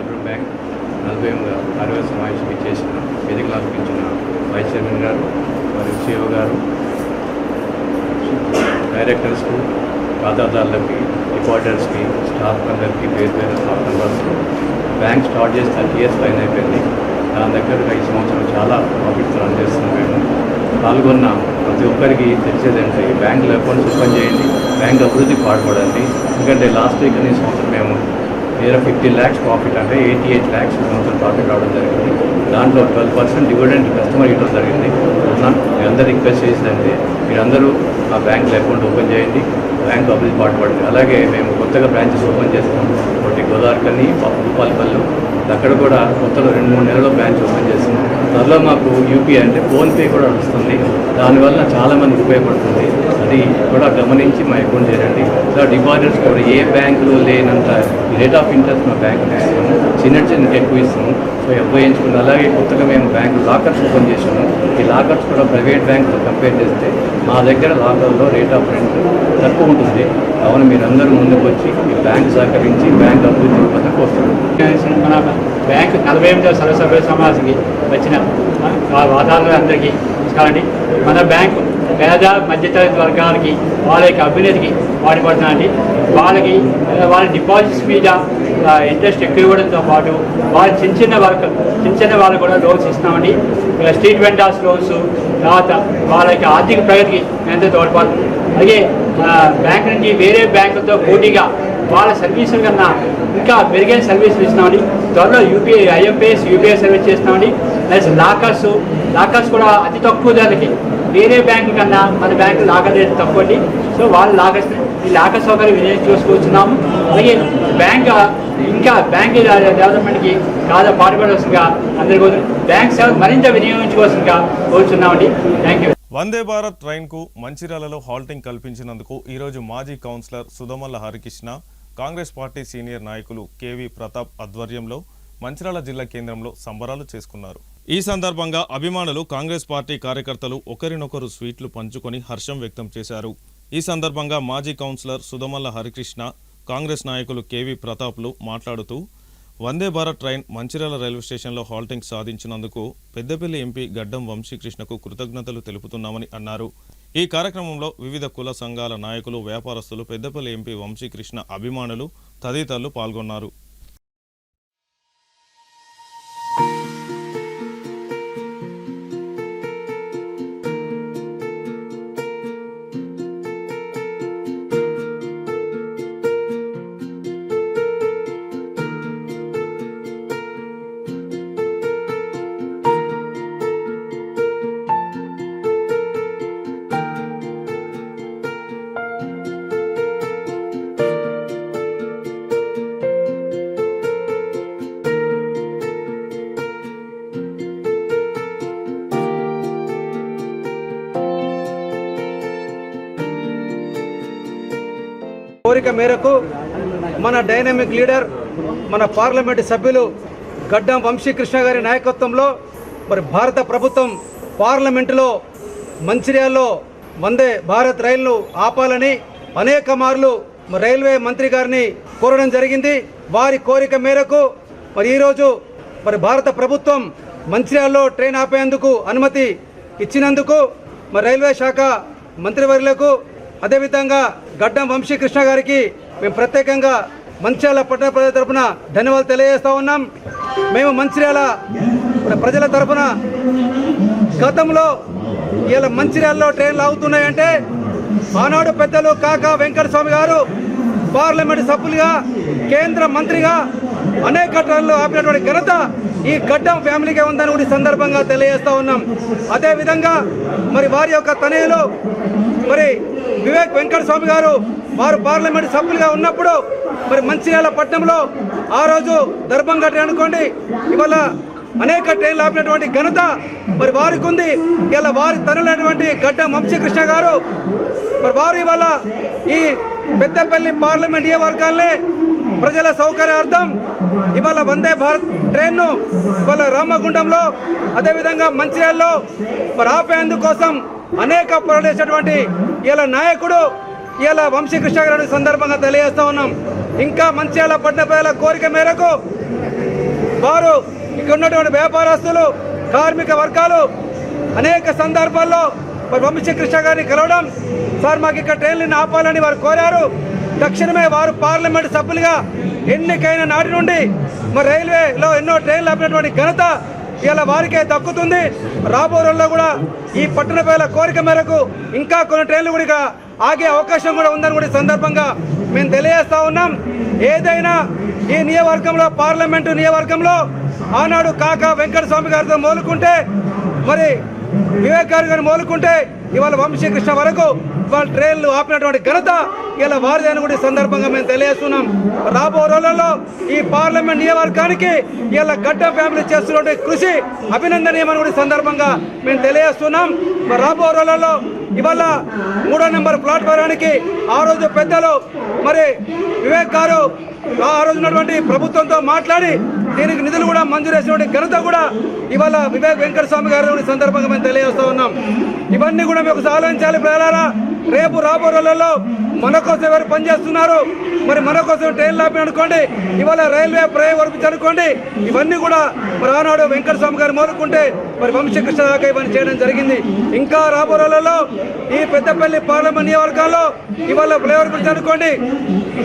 అర్బన్ బ్యాంక్ 40వ సమావేశం చేసిన వేదికలు అర్పించిన వైస్ చైర్మన్ గారు మరియు సిఇఓ గారు, డైరెక్టర్స్కు, ఖాతాదారులకి, డిపాజిటర్స్కి, స్టాఫ్ అందరికీ పేరు పేరు స్టాఫ్ మెంబర్స్కు. బ్యాంక్ స్టార్ట్ చేసి 30 years పైన అయిపోయింది. దాని దగ్గర ఈ సంవత్సరం చాలా ప్రాఫిట్స్ రన్ చేస్తున్నాం. మేము పాల్గొన్న ప్రతి ఒక్కరికి తెలిసేదంటే బ్యాంకులో అకౌంట్స్ ఓపెన్ చేయండి, బ్యాంక్ అభివృద్ధికి పాటుపడండి. ఎందుకంటే లాస్ట్ వీక్ ఈ సంవత్సరం మేము 50 lakhs ప్రాఫిట్, అంటే 88 lakhs సంవత్సరం ప్రాఫిట్ రావడం జరిగింది. దాంట్లో 12% డివిడెండ్ కస్టమర్ ఇవ్వడం జరిగింది. మీ అందరూ రిక్వెస్ట్ చేసిందంటే మీరందరూ ఆ బ్యాంకులో అకౌంట్ ఓపెన్ చేయండి, బ్యాంకు అభివృద్ధి పాటుపడండి. అలాగే మేము కొత్తగా బ్రాంచెస్ ఓపెన్ చేస్తాం. ఒకటి గోదావరికల్ని, భూపాలపల్లిలో, అక్కడ కూడా కొత్తలో 2-3 నెలల్లో బ్రాంచ్ ఓపెన్ చేస్తున్నాం. త్వరలో మాకు యూపీఐ అంటే ఫోన్పే కూడా వస్తుంది. దానివల్ల చాలామంది ఉపయోగపడుతుంది. అది కూడా గమనించి మా అకౌంట్ చేయండి. ఇలా డిపాజిట్స్ కూడా ఏ బ్యాంకులో లేనంత రేట్ ఆఫ్ ఇంట్రెస్ట్ మా బ్యాంకులో ఇస్తాము, చిన్న ఎక్కువ ఇస్తాము. సో ఉపయోగించుకుంది. అలాగే కొత్తగా మేము బ్యాంకు లాకర్స్ ఓపెన్ చేసాము. ఈ లాకర్స్ కూడా ప్రైవేట్ బ్యాంకుతో కంపేర్ చేస్తే మా దగ్గర లాకర్లో రేట్ ఆఫ్ రెంట్ తక్కువ ఉంటుంది. కావున మీరందరూ ముందుకు వచ్చి ఈ బ్యాంక్ సహకరించి బ్యాంక్ అభివృద్ధి పథకం వస్తుంది. మన బ్యాంకు 48వ సర్వసభ్య సమావేశానికి వచ్చిన వాతావరణాలందరికీ నమస్కారం. మన బ్యాంకు పేద మధ్యతరగతి వర్గాలకి, వాళ్ళ యొక్క అభ్యున్నతికి వాడిపడుతుందండి. వాళ్ళ డిపాజిట్స్ మీద ఇంట్రెస్ట్ ఎక్కువ ఇవ్వడంతో పాటు వాళ్ళు చిన్న వాళ్ళకు కూడా లోన్స్ ఇస్తున్నామండి. స్ట్రీట్ వెండర్స్ లోన్స్, తర్వాత వాళ్ళ యొక్క ఆర్థిక ప్రగతికి ఎంతో తోడ్పడుతుంది. అలాగే బ్యాంక్ నుంచి వేరే బ్యాంకులతో పోటీగా వాళ్ళ సర్వీసుల కన్నా ఇంకా మెరుగైన సర్వీసులు ఇస్తున్నామండి. త్వరలో ఐఎంపీఎస్ యూపీఐ సర్వీస్ చేస్తున్నామండి. ప్లస్ లాకర్స్ కూడా అతి తక్కువ ధరలకి, వేరే బ్యాంకు కన్నా మన బ్యాంకు లాకర్ రేట్ తక్కువ అండి. సో వాళ్ళు ఈ లాకర్ సౌకర్యం వినియోగం చూసుకొచ్చున్నాము. అలాగే బ్యాంక్ డెవలప్మెంట్కి పాటుపడవలసిందిగా అందరికీ బ్యాంక్ సేవ మరింత వినియోగించుకోవాల్సిందిగా కోరుచున్నామండి. Thank you. వందే భారత్ ట్రైన్కు మంచిర్యాలలో హాల్టింగ్ కల్పించినందుకు ఈరోజు మాజీ councillor Sudhamalla Harikrishna, Congress party senior నాయకులు కేవీ ప్రతాప్ ఆధ్వర్యంలో మంచిర్యాల జిల్లా కేంద్రంలో సంబరాలు చేసుకున్నారు. ఈ సందర్భంగా అభిమానులు, కాంగ్రెస్ పార్టీ కార్యకర్తలు ఒకరినొకరు స్వీట్లు పంచుకొని హర్షం వ్యక్తం చేశారు. ఈ సందర్భంగా మాజీ కౌన్సిలర్ సుధమల్ల హరికృష్ణ, కాంగ్రెస్ నాయకులు కేవీ ప్రతాప్లు మాట్లాడుతూ, వందే భారత్ ట్రైన్ మంచిర్యాల రైల్వే స్టేషన్లో హాల్టింగ్ సాధించినందుకు పెద్దపల్లి ఎంపీ గడ్డం వంశీకృష్ణకు కృతజ్ఞతలు తెలుపుతున్నామని అన్నారు. ఈ కార్యక్రమంలో వివిధ కుల సంఘాల నాయకులు, వ్యాపారస్తులు, పెద్దపల్లి ఎంపీ వంశీకృష్ణ అభిమానులు తదితరులు పాల్గొన్నారు. కోరిక మేరకు మన డైనమిక్ లీడర్, మన పార్లమెంటు సభ్యులు గడ్డం వంశీకృష్ణ గారి నాయకత్వంలో మరి భారత ప్రభుత్వం పార్లమెంటులో మంచిర్యాలలో వందే భారత్ రైలును ఆపాలని అనేక మార్లు రైల్వే మంత్రి గారిని కోరడం జరిగింది. వారి కోరిక మేరకు మరి ఈరోజు మరి భారత ప్రభుత్వం మంచిర్యాలలో ట్రైన్ ఆపేందుకు అనుమతి ఇచ్చినందుకు మరి రైల్వే శాఖ మంత్రివర్యులకు అదేవిధంగా గడ్డం వంశీకృష్ణ గారికి మేము ప్రత్యేకంగా మంచిర్యాల పట్టణ ప్రజల తరఫున ధన్యవాదాలు తెలియజేస్తూ ఉన్నాం. మేము మంచిర్యాల ప్రజల తరఫున గతంలో ఇలా మంచిర్యాలలో ట్రైన్లు ఆగుతున్నాయంటే ఆనాడు పెద్దలు కాకా వెంకటస్వామి గారు పార్లమెంటు సభ్యులుగా, కేంద్ర మంత్రిగా అనేక ట్రైన్లు ఆపినటువంటి ఘనత ఈ గడ్డం ఫ్యామిలీకే ఉందని కూడా సందర్భంగా తెలియజేస్తూ ఉన్నాం. అదేవిధంగా మరి వారి యొక్క తనయులు మరి వివేక్ వెంకటస్వామి గారు వారు పార్లమెంటు సభ్యులుగా ఉన్నప్పుడు మరి మంచిర్యాల పట్టణంలో ఆ రోజు దర్భంగా ట్రైన్ అనుకోండి, ఇవాళ అనేక ట్రైన్లు ఆపినటువంటి ఘనత మరి వారికి ఉంది. ఇలా వారి తనలైనటువంటి గడ్డం వంశీకృష్ణ గారు మరి వారు ఇవాళ ఈ పెద్దపల్లి పార్లమెంట్ నియోజకవర్గాలనే ప్రజల సౌకర్యార్థం ఇవాళ వందే భారత్ ట్రైన్ను ఇవాళ రామగుండంలో అదేవిధంగా మంచిర్యాలలో మరి ఆపేందుకోసం అనేక పోరాడేసినటువంటి ఇలా నాయకుడు ఇలా వంశీకృష్ణ గారి సందర్భంగా తెలియజేస్తూ ఉన్నాం. ఇంకా మంచిర్యాల పట్టణ ప్రజల కోరిక మేరకు వారు ఇక్కడ ఉన్నటువంటి వ్యాపారస్తులు, కార్మిక వర్గాలు అనేక సందర్భాల్లో మరి వంశీకృష్ణ గారిని కలవడం, సార్ మాకు ఇక్కడ ట్రైన్లను ఆపాలని వారు కోరారు. తక్షణమే వారు పార్లమెంటు సభ్యులుగా ఎన్నికైన నాటి నుండి మరి రైల్వేలో ఎన్నో ట్రైన్లు ఆపినటువంటి ఘనత ఇలా వారికే దక్కుతుంది. రాబో రోజుల్లో కూడా ఈ పట్టణ ప్రజల కోరిక మేరకు ఇంకా కొన్ని ట్రైన్లు కూడా ఆగే అవకాశం కూడా ఉందని కూడా సందర్భంగా మేము తెలియజేస్తా ఉన్నాం. ఏదైనా ఈ నియోజకవర్గంలో పార్లమెంటు నియోజకవర్గంలో ఆనాడు కాకా వెంకటస్వామి గారితో మోలుకుంటే మరి వివేక్ గారిని మోలుకుంటే ఇవాళ వంశీకృష్ణ వరకు వాళ్ళ ట్రైన్లు ఆపినటువంటి ఘనత ఇలా వారిదని కూడా సందర్భంగా మేము తెలియజేస్తున్నాం. రాబో రోజుల్లో ఈ పార్లమెంట్ నియోజకవర్గానికి ఇలా గడ్డం ఫ్యామిలీ చేస్తున్న కృషి అభినందనీయమని కూడా సందర్భంగా మేము తెలియజేస్తున్నాం. రాబో రోజుల్లో ఇవాళ 3వ నెంబర్ ప్లాట్ఫారానికి ఆ రోజు పెద్దలు మరి వివేక్ గారు ఆ రోజు ఉన్నటువంటి ప్రభుత్వంతో మాట్లాడి దీనికి నిధులు కూడా మంజూరు చేసినటువంటి ఘనత కూడా ఇవాళ వివేక్ వెంకటస్వామి గారి సందర్భంగా మేము తెలియజేస్తూ ఉన్నాం. ఇవన్నీ కూడా మీకు ఆలోచించాలి ప్రజలారా. రేపు రాబో రోజులలో మన కోసం ఎవరు పనిచేస్తున్నారు, మరి మన కోసం ట్రైన్లు ఆపి అనుకోండి, ఇవాళ రైల్వే ప్రయోగ అనుకోండి, ఇవన్నీ కూడా మరి ఆనాడు వెంకటస్వామి గారు మోలుకుంటే మరి వంశీకృష్ణ దాకా ఇవన్నీ చేయడం జరిగింది. ఇంకా రాబో రోజులలో ఈ పెద్దపల్లి పార్లమెంట్ నియోజకవర్గాల్లో ఇవాళ ఫ్లైఓవర్ బ్రిడ్జ్ అనుకోండి,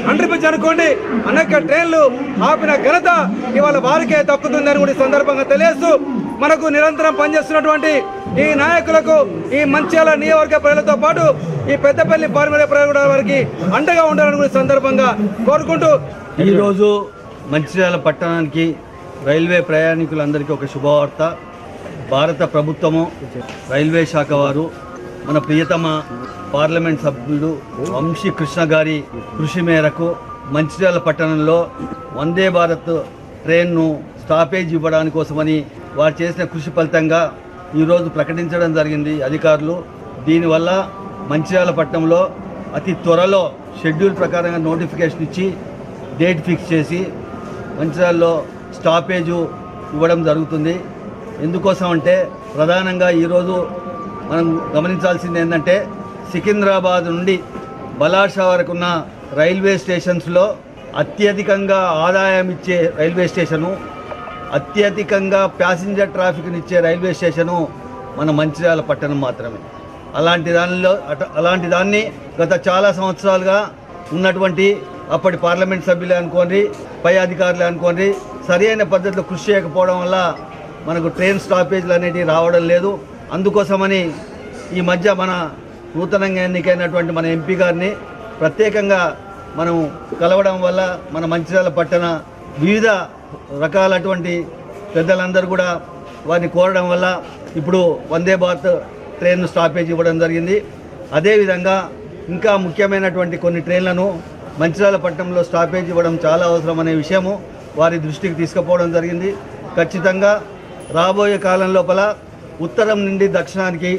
అండర్ బ్రిడ్జ్ అనుకోండి, అనేక ట్రైన్లు ఆపిన ఘనత ఇవాళ వారికే దక్కుతుందని కూడా సందర్భంగా తెలియజేస్తూ మనకు నిరంతరం పనిచేస్తున్నటువంటి ఈ నాయకులకు, ఈ మంచిర్యాల నియోజకవర్గ ప్రజలతో పాటు ఈ పెద్దపల్లి పార్లమెంట్ ప్రజల వారికి అండగా ఉండాలని కూడా సందర్భంగా కోరుకుంటూ ఈరోజు మంచిర్యాల పట్టణానికి రైల్వే ప్రయాణికులందరికీ ఒక శుభవార్త. భారత ప్రభుత్వము, రైల్వే శాఖ వారు మన ప్రియతమ పార్లమెంట్ సభ్యుడు వంశీకృష్ణ గారి కృషి మేరకు మంచిర్యాల పట్టణంలో వందే భారత్ ట్రైన్ను స్టాపేజ్ ఇవ్వడానికి కోసమని వారు చేసిన కృషి ఫలితంగా ఈరోజు ప్రకటించడం జరిగింది అధికారులు. దీనివల్ల మంచిర్యాల పట్టణంలో అతి త్వరలో షెడ్యూల్ ప్రకారంగా నోటిఫికేషన్ ఇచ్చి డేట్ ఫిక్స్ చేసి మంచిర్యాలలో స్టాపేజు ఇవ్వడం జరుగుతుంది. ఎందుకోసం అంటే ప్రధానంగా ఈరోజు మనం గమనించాల్సింది ఏంటంటే సికింద్రాబాద్ నుండి బలాషా వరకు ఉన్న రైల్వే స్టేషన్స్లో అత్యధికంగా ఆదాయం ఇచ్చే రైల్వే స్టేషను, అత్యధికంగా ప్యాసింజర్ ట్రాఫిక్ని ఇచ్చే రైల్వే స్టేషను మన మంచిర్యాల పట్టణం మాత్రమే. అలాంటి దాన్ని గత చాలా సంవత్సరాలుగా ఉన్నటువంటి అప్పటి పార్లమెంట్ సభ్యులే అనుకోండి, పై అధికారులే అనుకోండి, సరి అయిన పద్ధతిలో కృషి చేయకపోవడం వల్ల మనకు ట్రైన్ స్టాపేజ్లు అనేటివి రావడం లేదు. అందుకోసమని ఈ మధ్య మన నూతనంగా ఎన్నికైనటువంటి మన ఎంపీ గారిని ప్రత్యేకంగా మనం కలవడం వల్ల మన మంచిర్యాల పట్టణ వివిధ రకాలటువంటి పెద్దలందరూ కూడా వారిని కోరడం వల్ల ఇప్పుడు వందే భారత్ ట్రైన్ స్టాపేజ్ ఇవ్వడం జరిగింది. అదేవిధంగా ఇంకా ముఖ్యమైనటువంటి కొన్ని ట్రైన్లను మంచిర్యాల పట్టణంలో స్టాపేజ్ ఇవ్వడం చాలా అవసరం అనే విషయము వారి దృష్టికి తీసుకుపోవడం జరిగింది. ఖచ్చితంగా రాబోయే కాలం లోపల ఉత్తరం నుండి దక్షిణానికి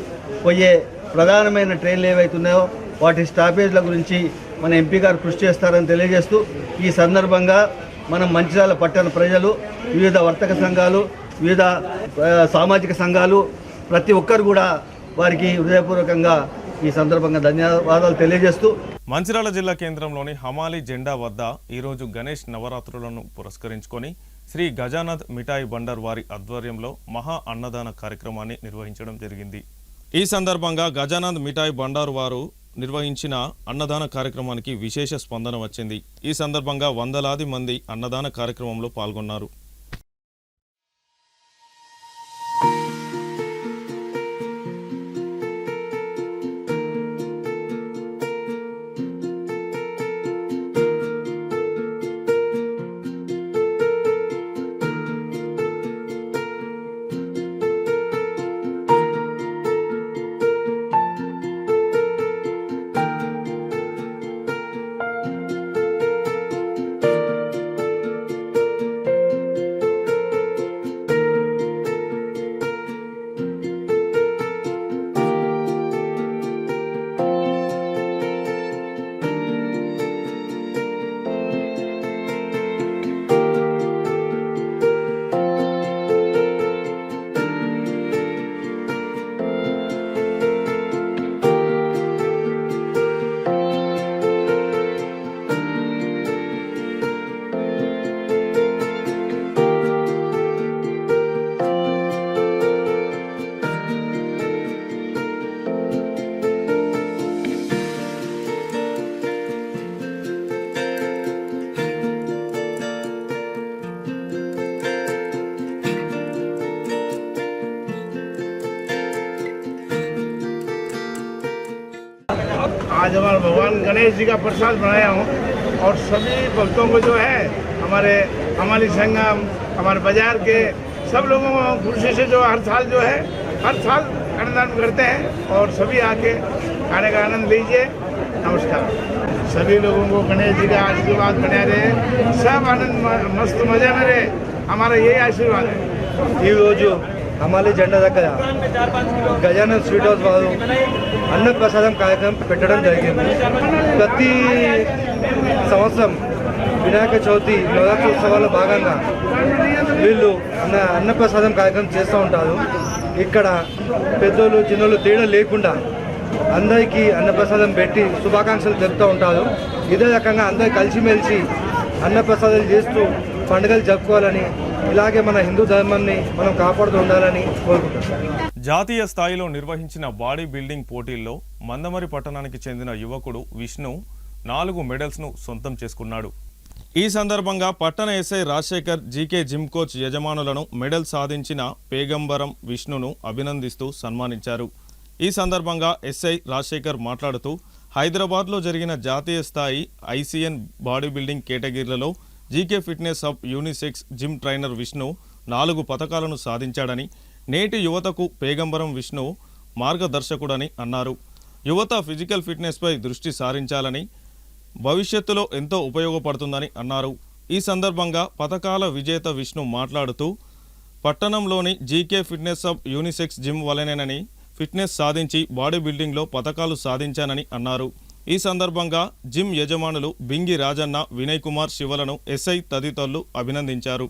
పోయే ప్రధానమైన ట్రైన్లు ఏవైతున్నాయో వాటి స్టాపేజ్ల గురించి మన ఎంపీ గారు కృషి చేస్తారని తెలియజేస్తూ, ఈ సందర్భంగా మనం మంచిర్యాల పట్టణ ప్రజలు, వివిధ వర్తక సంఘాలు, వివిధ సామాజిక సంఘాలు ప్రతి ఒక్కరు కూడా వారికి హృదయపూర్వకంగా ఈ సందర్భంగా ధన్యవాదాలు తెలియజేస్తూ, మంచిర్యాల జిల్లా కేంద్రంలోని హమాలి జెండా వద్ద ఈరోజు గణేష్ నవరాత్రులను పురస్కరించుకొని శ్రీ గజానద్ మిఠాయి బండర్ వారి ఆధ్వర్యంలో మహా అన్నదాన కార్యక్రమాన్ని నిర్వహించడం జరిగింది. ఈ సందర్భంగా గజానద్ మిఠాయి బండారు వారు నిర్వహించిన అన్నదాన కార్యక్రమానికి విశేష స్పందన వచ్చింది. ఈ సందర్భంగా వందలాది మంది అన్నదాన కార్యక్రమంలో పాల్గొన్నారు. आज हमारे भगवान गणेश जी का प्रसाद बनाया हूँ और सभी भक्तों को जो है हमारे हमारी संगम, हमारे बाजार के सब लोगों को खुशी से जो हर साल अन्नदान करते हैं और सभी आके खाने का आनंद लीजिए। नमस्कार। सभी लोगों को गणेश जी का आशीर्वाद बने रहे, सब आनंद मस्त मजा में रहे, हमारा यही आशीर्वाद है। ఈరోజు హమాలి జెండా దగ్గర గజానన్ స్వీట్ హౌస్ వారు అన్నప్రసాదం కార్యక్రమం పెట్టడం జరిగింది. ప్రతి సంవత్సరం వినాయక చవితి నవరాత్రోత్సవాల్లో భాగంగా వీళ్ళు అన్నప్రసాదం కార్యక్రమం చేస్తూ ఉంటారు. ఇక్కడ పెద్దోళ్ళు చిన్నోళ్ళు తేడా లేకుండా అందరికీ అన్నప్రసాదం పెట్టి శుభాకాంక్షలు తెలుపుతూ ఉంటారు. ఇదే రకంగా అందరు కలిసిమెలిసి అన్నప్రసాదాలు చేస్తూ పండుగలు జరుపుకోవాలని, ఇలాగే మన హిందూ ధర్మాన్ని మనం కాపాడుతూ ఉండాలని కోరుకుంటున్నాం. జాతీయ స్థాయిలో నిర్వహించిన బాడీ బిల్డింగ్ పోటీల్లో మందమరి పట్టణానికి చెందిన యువకుడు విష్ణు 4 మెడల్స్ను సొంతం చేసుకున్నాడు. ఈ సందర్భంగా పట్టణ SI Rajasekhar GK gym coach యజమానులను మెడల్ సాధించిన పేగంబరం విష్ణును అభినందిస్తూ సన్మానించారు. ఈ సందర్భంగా ఎస్ఐ రాజశేఖర్ మాట్లాడుతూ, హైదరాబాద్లో జరిగిన జాతీయ స్థాయి ఐసీఎన్ బాడీ బిల్డింగ్ కేటగిరీలలో GK fitness hub unisex gym trainer Vishnu 4 పతకాలను సాధించాడని, నేటి యువతకు పేగంబరం విష్ణు మార్గదర్శకుడని అన్నారు. యువత ఫిజికల్ ఫిట్నెస్పై దృష్టి సారించాలని, భవిష్యత్తులో ఎంతో ఉపయోగపడుతుందని అన్నారు. ఈ సందర్భంగా పతకాల విజేత విష్ణు మాట్లాడుతూ, పట్టణంలోని GK fitness hub unisex gym వలనేనని ఫిట్నెస్ సాధించి బాడీ బిల్డింగ్లో పతకాలు సాధించానని అన్నారు. ఈ సందర్భంగా జిమ్ యజమానులు బింగి రాజన్న, వినయ్ కుమార్, శివలను ఎస్ఐ తదితరులు అభినందించారు.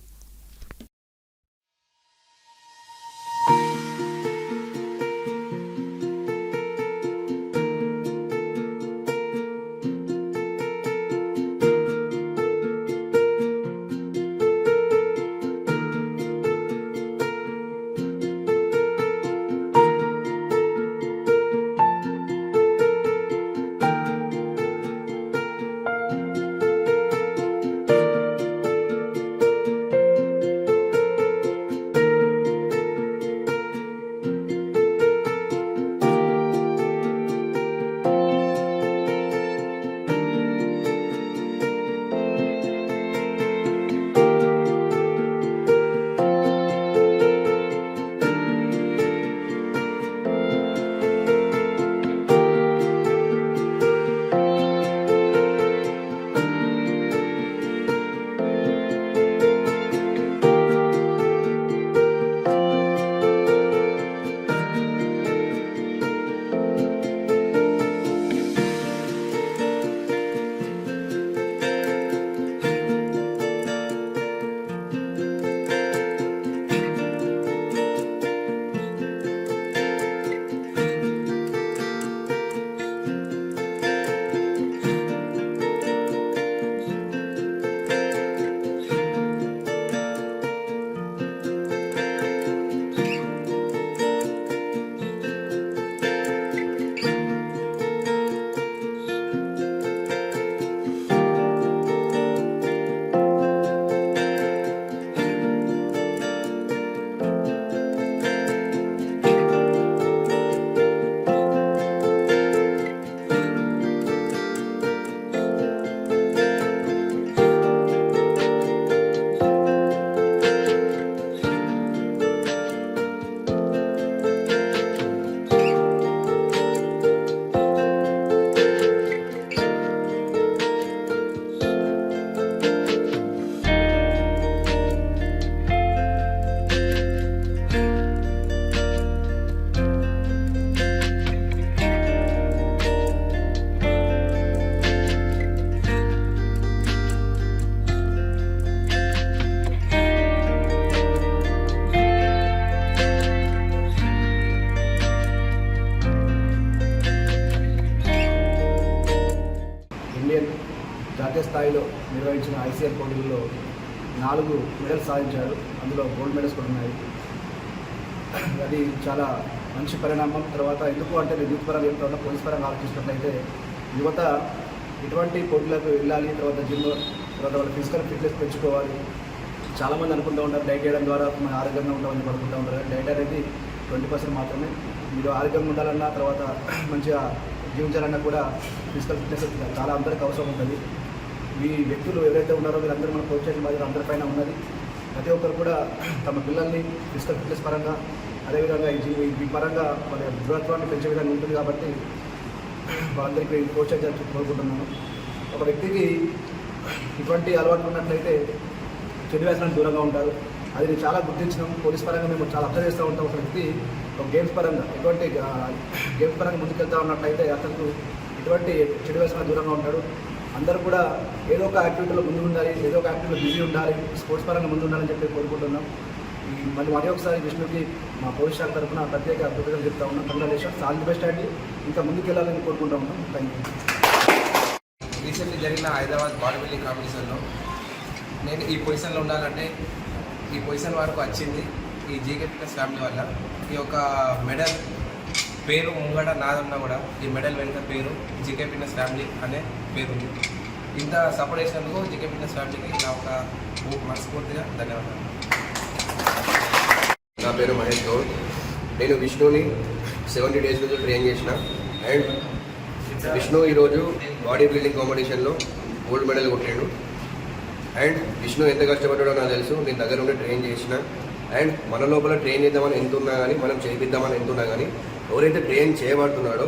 జాతీయ స్థాయిలో నిర్వహించిన ICL పోటీల్లో 4 మెడల్స్ సాధించారు. అందులో గోల్డ్ మెడల్స్ కూడా ఉన్నాయి. అది చాలా మంచి పరిణామం. తర్వాత ఎందుకు అంటే యూత్ పరంగా ఏమిటో పోలీస్ పరంగా ఆలోచిస్తున్నట్లయితే యువత ఇటువంటి పోటీలకు వెళ్ళాలి, తర్వాత జిమ్, తర్వాత వాళ్ళ ఫిజికల్ ఫిట్నెస్ పెంచుకోవాలి. చాలామంది అనుకుంటూ ఉంటారు డైట్ చేయడం ద్వారా మనం ఆరోగ్యంగా ఉంటామని పడుకుంటూ ఉంటారు. డైట్ అనేది 20% మాత్రమే. మీరు ఆరోగ్యంగా ఉండాలన్నా, తర్వాత మంచిగా జీవించాలన్నా కూడా ఫిజికల్ ఫిట్నెస్ చాలా అందరికీ అవసరం ఉంటుంది. ఈ వ్యక్తులు ఎవరైతే ఉన్నారో వీళ్ళందరూ మన ప్రోత్సహించిన బాధ్యత అందరిపైన ఉన్నది. ప్రతి ఒక్కరు కూడా తమ పిల్లల్ని ఫిజికల్ ఫిట్నెస్ పరంగా, అదేవిధంగా ఈ పరంగా వాళ్ళ దృఢత్వాన్ని పెంచే విధంగా ఉంటుంది. కాబట్టి వాళ్ళందరికీ ప్రోత్సహించాలని కోరుకుంటున్నాను. ఒక వ్యక్తికి ఇటువంటి అలవాట్లు ఉన్నట్లయితే చెడు వ్యసనానికి దూరంగా ఉంటారు. అది నేను చాలా గుర్తించినాం. పోలీస్ పరంగా మేము చాలా అబ్జర్వ్ చేస్తూ ఉంటాం. ఒక వ్యక్తి ఒక గేమ్స్ పరంగా ఎటువంటి గేమ్స్ పరంగా ముందుకెళ్తూ ఉన్నట్లయితే అతను ఇటువంటి చెడు వ్యసనానికి దూరంగా ఉంటాడు. అందరూ కూడా ఏదో ఒక యాక్టివిటీలో ముందు ఉండాలి, ఏదో ఒక యాక్టివిటీలో బిజీ ఉండాలి, స్పోర్ట్స్ పరంగా ముందు ఉండాలని చెప్పి కోరుకుంటున్నాం. మరి ఒకసారి విష్ణుకి మా పోలీస్ శాఖ తరఫున ప్రత్యేక కృతజ్ఞతలు చెప్తా ఉన్నాం. కంగ్రాచులేషన్స్, ఆల్ ది బెస్ట్ అండి. ఇంకా ముందుకెళ్ళాలని కోరుకుంటూ ఉన్నాం. Thank you. రీసెంట్లీ జరిగిన హైదరాబాద్ బాడీ బిల్డింగ్ కాంపిటీషన్లో నేను ఈ పొజిషన్లో ఉండాలంటే ఈ పొజిషన్ వరకు వచ్చింది ఈ జీకే ఫిట్నెస్ ఫ్యామిలీ వల్ల. ఈ యొక్క మెడల్ పేరు ముంగట నాదన్నా కూడా ఈ మెడల్ వెనుక పేరు జీకే ఫిట్నెస్ ఫ్యామిలీ అనే పేరు ఉంది. ఇంత సపోర్ట్ చేసినందుకు జీకే ఫిట్నెస్ ఫ్యామిలీకి నా ఒక మనస్ఫూర్తిగా ధన్యవాదాలు. నా పేరు మహేష్ గౌడ్. నేను విష్ణుని 70 days నుంచి ట్రైన్ చేసిన. అండ్ విష్ణు ఈరోజు బాడీ బిల్డింగ్ కాంపిటీషన్లో గోల్డ్ మెడల్ కొట్టాడు. అండ్ విష్ణు ఎంత కష్టపడ్డాడో నాకు తెలుసు. నేను దగ్గర ఉండి ట్రైన్ చేసిన. అండ్ మన లోపల ట్రైన్ చేద్దామని ఎంత ఉన్నా కానీ, మనం చేయిద్దామని ఎంత ఉన్నా కానీ, ఎవరైతే ట్రైన్ చేయబడుతున్నాడో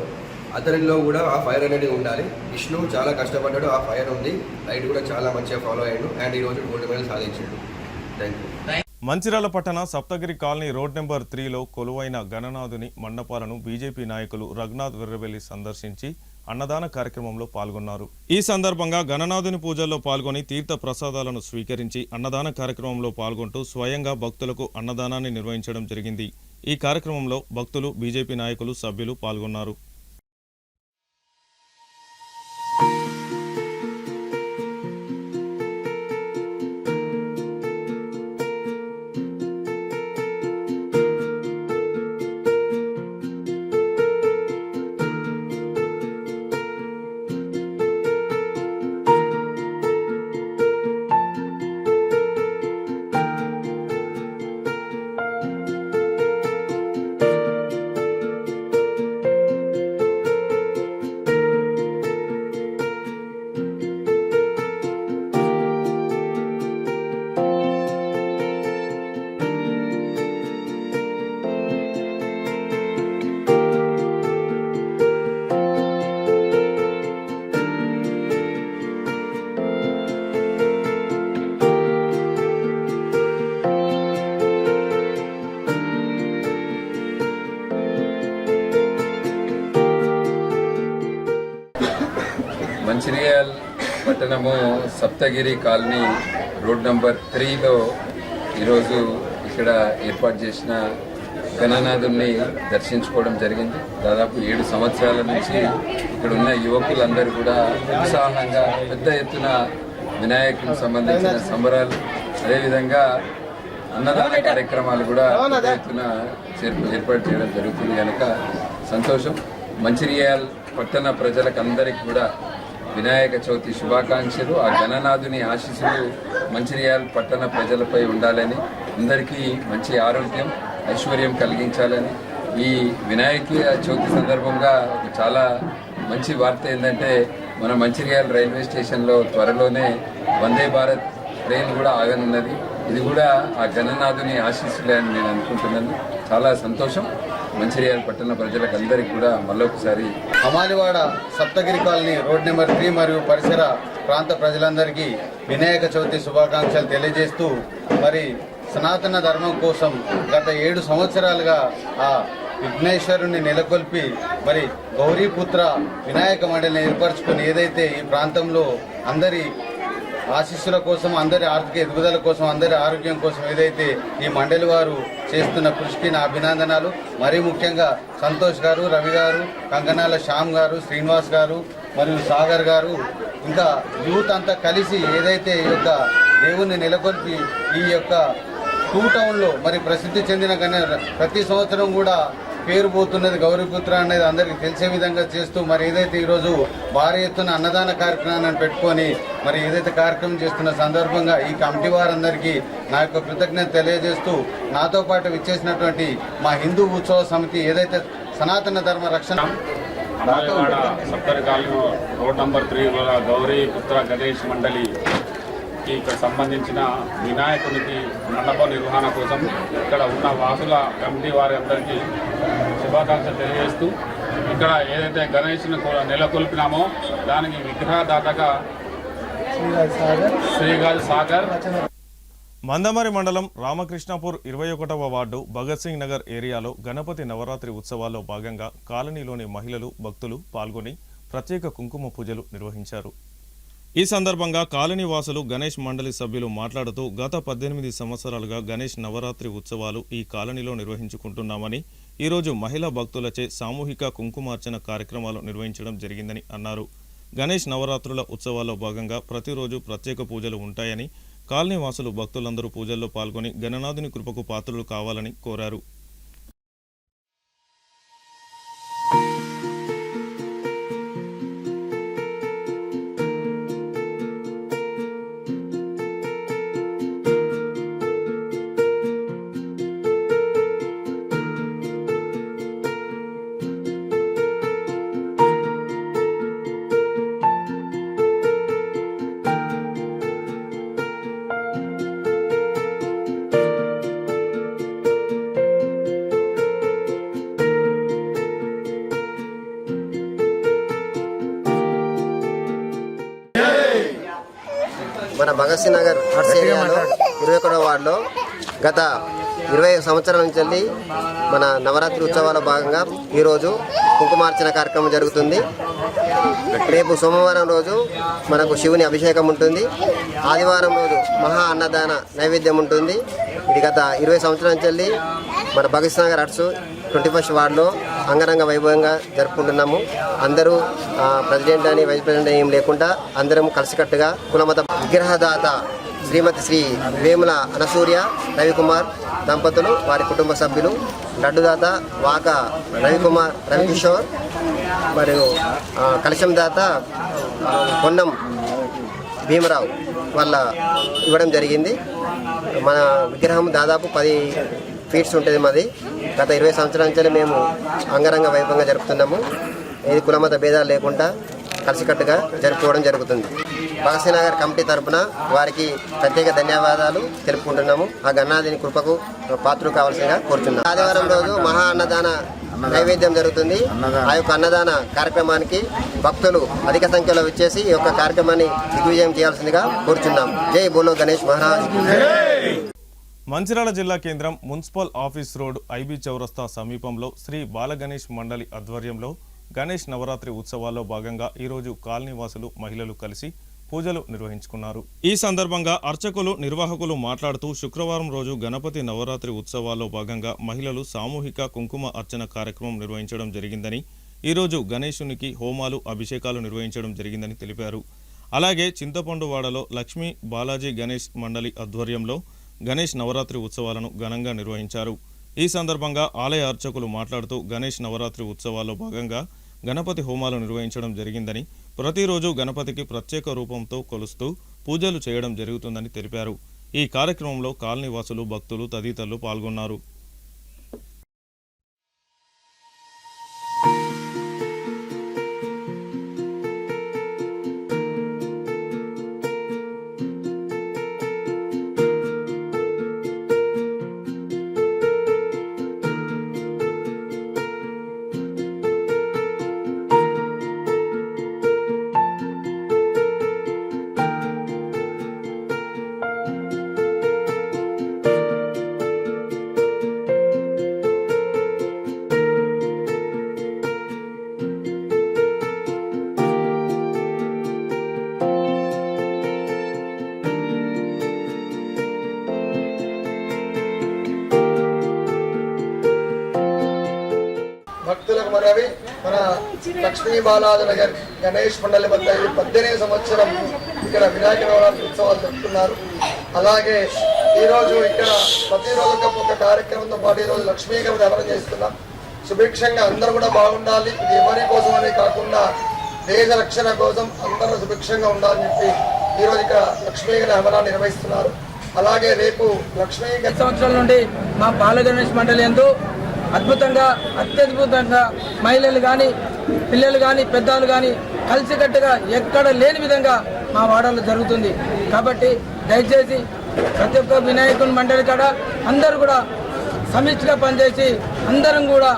అతనిలో కూడా ఆ ఫైర్ అనేది ఉండాలి. విష్ణు చాలా కష్టపడ్డాడు, ఆ ఫైర్ ఉంది. డైట్ కూడా చాలా మంచిగా ఫాలో అయ్యాడు. అండ్ ఈరోజు గోల్డ్ మెడల్ సాధించాడు. Thank you. మంచిర్యాల పట్టణ సప్తగిరి కాలనీ రోడ్ నెంబర్ 3లో కొలువైన గణనాథుని మండపాలను బీజేపీ నాయకులు రఘునాథ్ వెర్రవెల్లి సందర్శించి అన్నదాన కార్యక్రమంలో పాల్గొన్నారు. ఈ సందర్భంగా గణనాథుని పూజల్లో పాల్గొని తీర్థ ప్రసాదాలను స్వీకరించి అన్నదాన కార్యక్రమంలో పాల్గొంటూ స్వయంగా భక్తులకు అన్నదానాన్ని నిర్వహించడం జరిగింది. ఈ కార్యక్రమంలో భక్తులు, బీజేపీ నాయకులు, సభ్యులు పాల్గొన్నారు. మంచిర్యాల పట్టణము సప్తగిరి కాలనీ రోడ్ నంబర్ 3లో ఈరోజు ఇక్కడ ఏర్పాటు చేసిన గణనాథుని దర్శించుకోవడం జరిగింది. దాదాపు 7 సంవత్సరాల నుంచి ఇక్కడ ఉన్న యువకులందరూ కూడా ఉత్సాహంగా పెద్ద ఎత్తున వినాయకునికి సంబంధించిన సంబరాలు, అదేవిధంగా అన్నదాన కార్యక్రమాలు కూడా పెద్ద ఎత్తున ఏర్పాటు చేయడం జరుగుతుంది కనుక సంతోషం. మంచిర్యాల పట్టణ ప్రజలకు అందరికీ కూడా వినాయక చవితి శుభాకాంక్షలు. ఆ గణనాథుని ఆశీస్సులు మంచిర్యాల పట్టణ ప్రజలపై ఉండాలని, అందరికీ మంచి ఆరోగ్యం, ఐశ్వర్యం కలిగించాలని. ఈ వినాయక చవితి సందర్భంగా చాలా మంచి వార్త ఏంటంటే మన మంచిర్యాల రైల్వే స్టేషన్లో త్వరలోనే వందే భారత్ ట్రైన్ కూడా ఆగనున్నది. ఇది కూడా ఆ గణనాథుని ఆశీస్సులే అని నేను అనుకుంటున్నాను. చాలా సంతోషం. మంచిర్యాల పట్టణ ప్రజలకు అందరికీ కూడా మళ్ళొకసారి అమాలివాడ సప్తగిరి కాలనీ రోడ్ నెంబర్ 3 మరియు పరిసర ప్రాంత ప్రజలందరికీ వినాయక చవితి శుభాకాంక్షలు తెలియజేస్తూ, మరి సనాతన ధర్మం కోసం గత 7 సంవత్సరాలుగా ఆ విఘ్నేశ్వరుని నెలకొల్పి మరి గౌరీపుత్ర వినాయక మండలిని ఏర్పరచుకుని ఏదైతే ఈ ప్రాంతంలో అందరి ఆశీస్సుల కోసం, అందరి ఆర్థిక ఎదుగుదల కోసం, అందరి ఆరోగ్యం కోసం ఏదైతే ఈ మండలి వారు చేస్తున్న కృషికి నా అభినందనాలు. మరీ ముఖ్యంగా సంతోష్ గారు, రవి గారు, కంకనాల శ్యామ్ గారు, శ్రీనివాస్ గారు, మరియు సాగర్ గారు ఇంకా యూత్ అంతా కలిసి ఏదైతే ఈ యొక్క దేవుణ్ణి నెలకొల్పి ఈ యొక్క 2 టౌన్లో మరి ప్రసిద్ధి చెందిన ప్రతి సంవత్సరం కూడా పేరు పోతున్నది గౌరీపుత్ర అనేది అందరికీ తెలిసే విధంగా చేస్తూ మరి ఏదైతే ఈరోజు భారీ ఎత్తున అన్నదాన కార్యక్రమాన్ని పెట్టుకొని మరి ఏదైతే కార్యక్రమం చేస్తున్న సందర్భంగా ఈ కమిటీ వారందరికీ నా యొక్క కృతజ్ఞత తెలియజేస్తూ నాతో పాటు విచ్చేసినటువంటి మా హిందూ ఉత్సవ సమితి ఏదైతే సనాతన ధర్మ రక్షణ సప్తరి కాలనీ రోడ్ నంబర్ 3 గౌరీ పుత్ర గణేష్ మండలికి సంబంధించిన వినాయకునికి మండప నిర్వహణ కోసం ఇక్కడ ఉన్న వాసుల కమిటీ వారి అందరికీ శుభాకాంక్షలు తెలియజేస్తూ ఇక్కడ ఏదైతే గణేష్ను నెలకొల్పినామో దానికి విగ్రహదాతగా శ్రీగాలి సాగర్. మందమరి మండలం రామకృష్ణపూర్ 21వ వార్డు భగత్ సింగ్ నగర్ ఏరియాలో గణపతి నవరాత్రి ఉత్సవాల్లో భాగంగా కాలనీలోని మహిళలు భక్తులు పాల్గొని ప్రత్యేక కుంకుమ పూజలు నిర్వహించారు. ఈ సందర్భంగా కాలనీ వాసులు గణేష్ మండలి సభ్యులు మాట్లాడుతూ గత 18 సంవత్సరాలుగా గణేష్ నవరాత్రి ఉత్సవాలు ఈ కాలనీలో నిర్వహించుకుంటున్నామని ఈరోజు మహిళా భక్తులచే సామూహిక కుంకుమార్చన కార్యక్రమాలు నిర్వహించడం జరిగిందని అన్నారు. గణేష్ నవరాత్రుల ఉత్సవాల్లో భాగంగా ప్రతిరోజు ప్రత్యేక పూజలు ఉంటాయని కాలనీ వాసులు భక్తులందరూ పూజల్లో పాల్గొని గణనాథుని కృపకు పాత్రులు కావాలని కోరారు. మన భగత్ సింగ్ నగర్ ఆర్ట్స్ ఏరియాలో 21వ వార్డులో గత 20 సంవత్సరాల నుంచి వెళ్ళి మన నవరాత్రి ఉత్సవాల భాగంగా ఈరోజు కుంకుమార్చన కార్యక్రమం జరుగుతుంది. రేపు సోమవారం రోజు మనకు శివుని అభిషేకం ఉంటుంది. ఆదివారం రోజు మహా అన్నదాన నైవేద్యం ఉంటుంది. ఇది గత 20 సంవత్సరాల నుంచి వెళ్ళి మన భగత్ సింగ్ నగర్ ఆర్ట్స్ 21st వార్డులో అంగరంగ వైభవంగా జరుపుకుంటున్నాము. అందరూ ప్రెసిడెంట్ అని వైస్ ప్రెసిడెంట్ ఏం లేకుండా అందరం కలిసికట్టుగా కులమత విగ్రహదాత శ్రీమతి శ్రీ వేముల అనసూర్య రవికుమార్ దంపతులు, వారి కుటుంబ సభ్యులు, లడ్డుదాత వాక రవికుమార్ రవికిషోర్ మరియు కలశం దాత పొన్నం భీమరావు వల్ల ఇవ్వడం జరిగింది. మన విగ్రహం దాదాపు 10 ఫీట్స్ ఉంటుంది. మాది గత 20 సంవత్సరాల నుంచి మేము అంగరంగ వైభవంగా జరుపుతున్నాము. ఇది కులమత భేదాలు లేకుండా కలిసికట్టుగా జరుపుకోవడం జరుగుతుంది. భగత్ సింగ్ నగర్ కమిటీ తరఫున వారికి ప్రత్యేక ధన్యవాదాలు తెలుపుకుంటున్నాము. ఆ గణనాథుని కృపకు పాత్రలు కావాల్సిందిగా కోరుతున్నాము. ఆదివారం రోజు మహా అన్నదాన నైవేద్యం జరుగుతుంది. ఆ యొక్క అన్నదాన కార్యక్రమానికి భక్తులు అధిక సంఖ్యలో విచ్చేసి ఈ యొక్క కార్యక్రమాన్ని దిగ్విజయం చేయాల్సిందిగా కోరుచున్నాం. జై బోలో గణేష్ మహారాజ్. మంచిర్యాల జిల్లా కేంద్రం మున్సిపల్ ఆఫీస్ రోడ్ ఐబీ చౌరస్తా సమీపంలో శ్రీ బాలగణేష్ మండలి ఆధ్వర్యంలో గణేష్ నవరాత్రి ఉత్సవాల్లో భాగంగా ఈరోజు కాలనీవాసులు మహిళలు కలిసి పూజలు నిర్వహించుకున్నారు. ఈ సందర్భంగా అర్చకులు నిర్వాహకులు మాట్లాడుతూ శుక్రవారం రోజు గణపతి నవరాత్రి ఉత్సవాల్లో భాగంగా మహిళలు సామూహిక కుంకుమ అర్చన కార్యక్రమం నిర్వహించడం జరిగిందని, ఈరోజు గణేశునికి హోమాలు అభిషేకాలు నిర్వహించడం జరిగిందని తెలిపారు. అలాగే చింతపండువాడలో లక్ష్మీ బాలాజీ గణేష్ మండలి ఆధ్వర్యంలో గణేష్ నవరాత్రి ఉత్సవాలను ఘనంగా నిర్వహించారు. ఈ సందర్భంగా ఆలయ అర్చకులు మాట్లాడుతూ గణేష్ నవరాత్రి ఉత్సవాల్లో భాగంగా గణపతి హోమాలు నిర్వహించడం జరిగిందని, ప్రతిరోజు గణపతికి ప్రత్యేక రూపంతో కొలుస్తూ పూజలు చేయడం జరుగుతుందని తెలిపారు. ఈ కార్యక్రమంలో కాలనీవాసులు, భక్తులు తదితరులు పాల్గొన్నారు. లక్ష్మీ బాలాజీ నగర్ గణేష్ మండలి వద్ద ఇది 18వ సంవత్సరం ఇక్కడ వినాయక నవరాత్రి ఉత్సవాలు జరుపుతున్నారు. అలాగే ఈరోజు ఇక్కడ ప్రతిరోజు ఒక కార్యక్రమంతో పాటు ఈరోజు లక్ష్మీ గణపతి హవనం చేస్తున్నాం. సుభిక్షంగా అందరూ కూడా బాగుండాలి, ఇది ఎవరి కోసం అనే కాకుండా దేశ రక్షణ కోసం అందరూ సుభిక్షంగా ఉండాలని చెప్పి ఈరోజు ఇక్కడ లక్ష్మీ గణపతి హవనాన్ని నిర్వహిస్తున్నారు. అలాగే రేపు లక్ష్మీ సంవత్సరాల నుండి మా బాల గణేష్ మండలి యందు అత్యద్భుతంగా మహిళలు కానీ పిల్లలు కానీ పెద్దలు కానీ కలిసికట్టుగా ఎక్కడ లేని విధంగా మా వాడలో జరుగుతుంది. కాబట్టి దయచేసి ప్రతి ఒక్క వినాయకుని మండలి కాడ అందరూ కూడా సమిష్టిగా పనిచేసి అందరం కూడా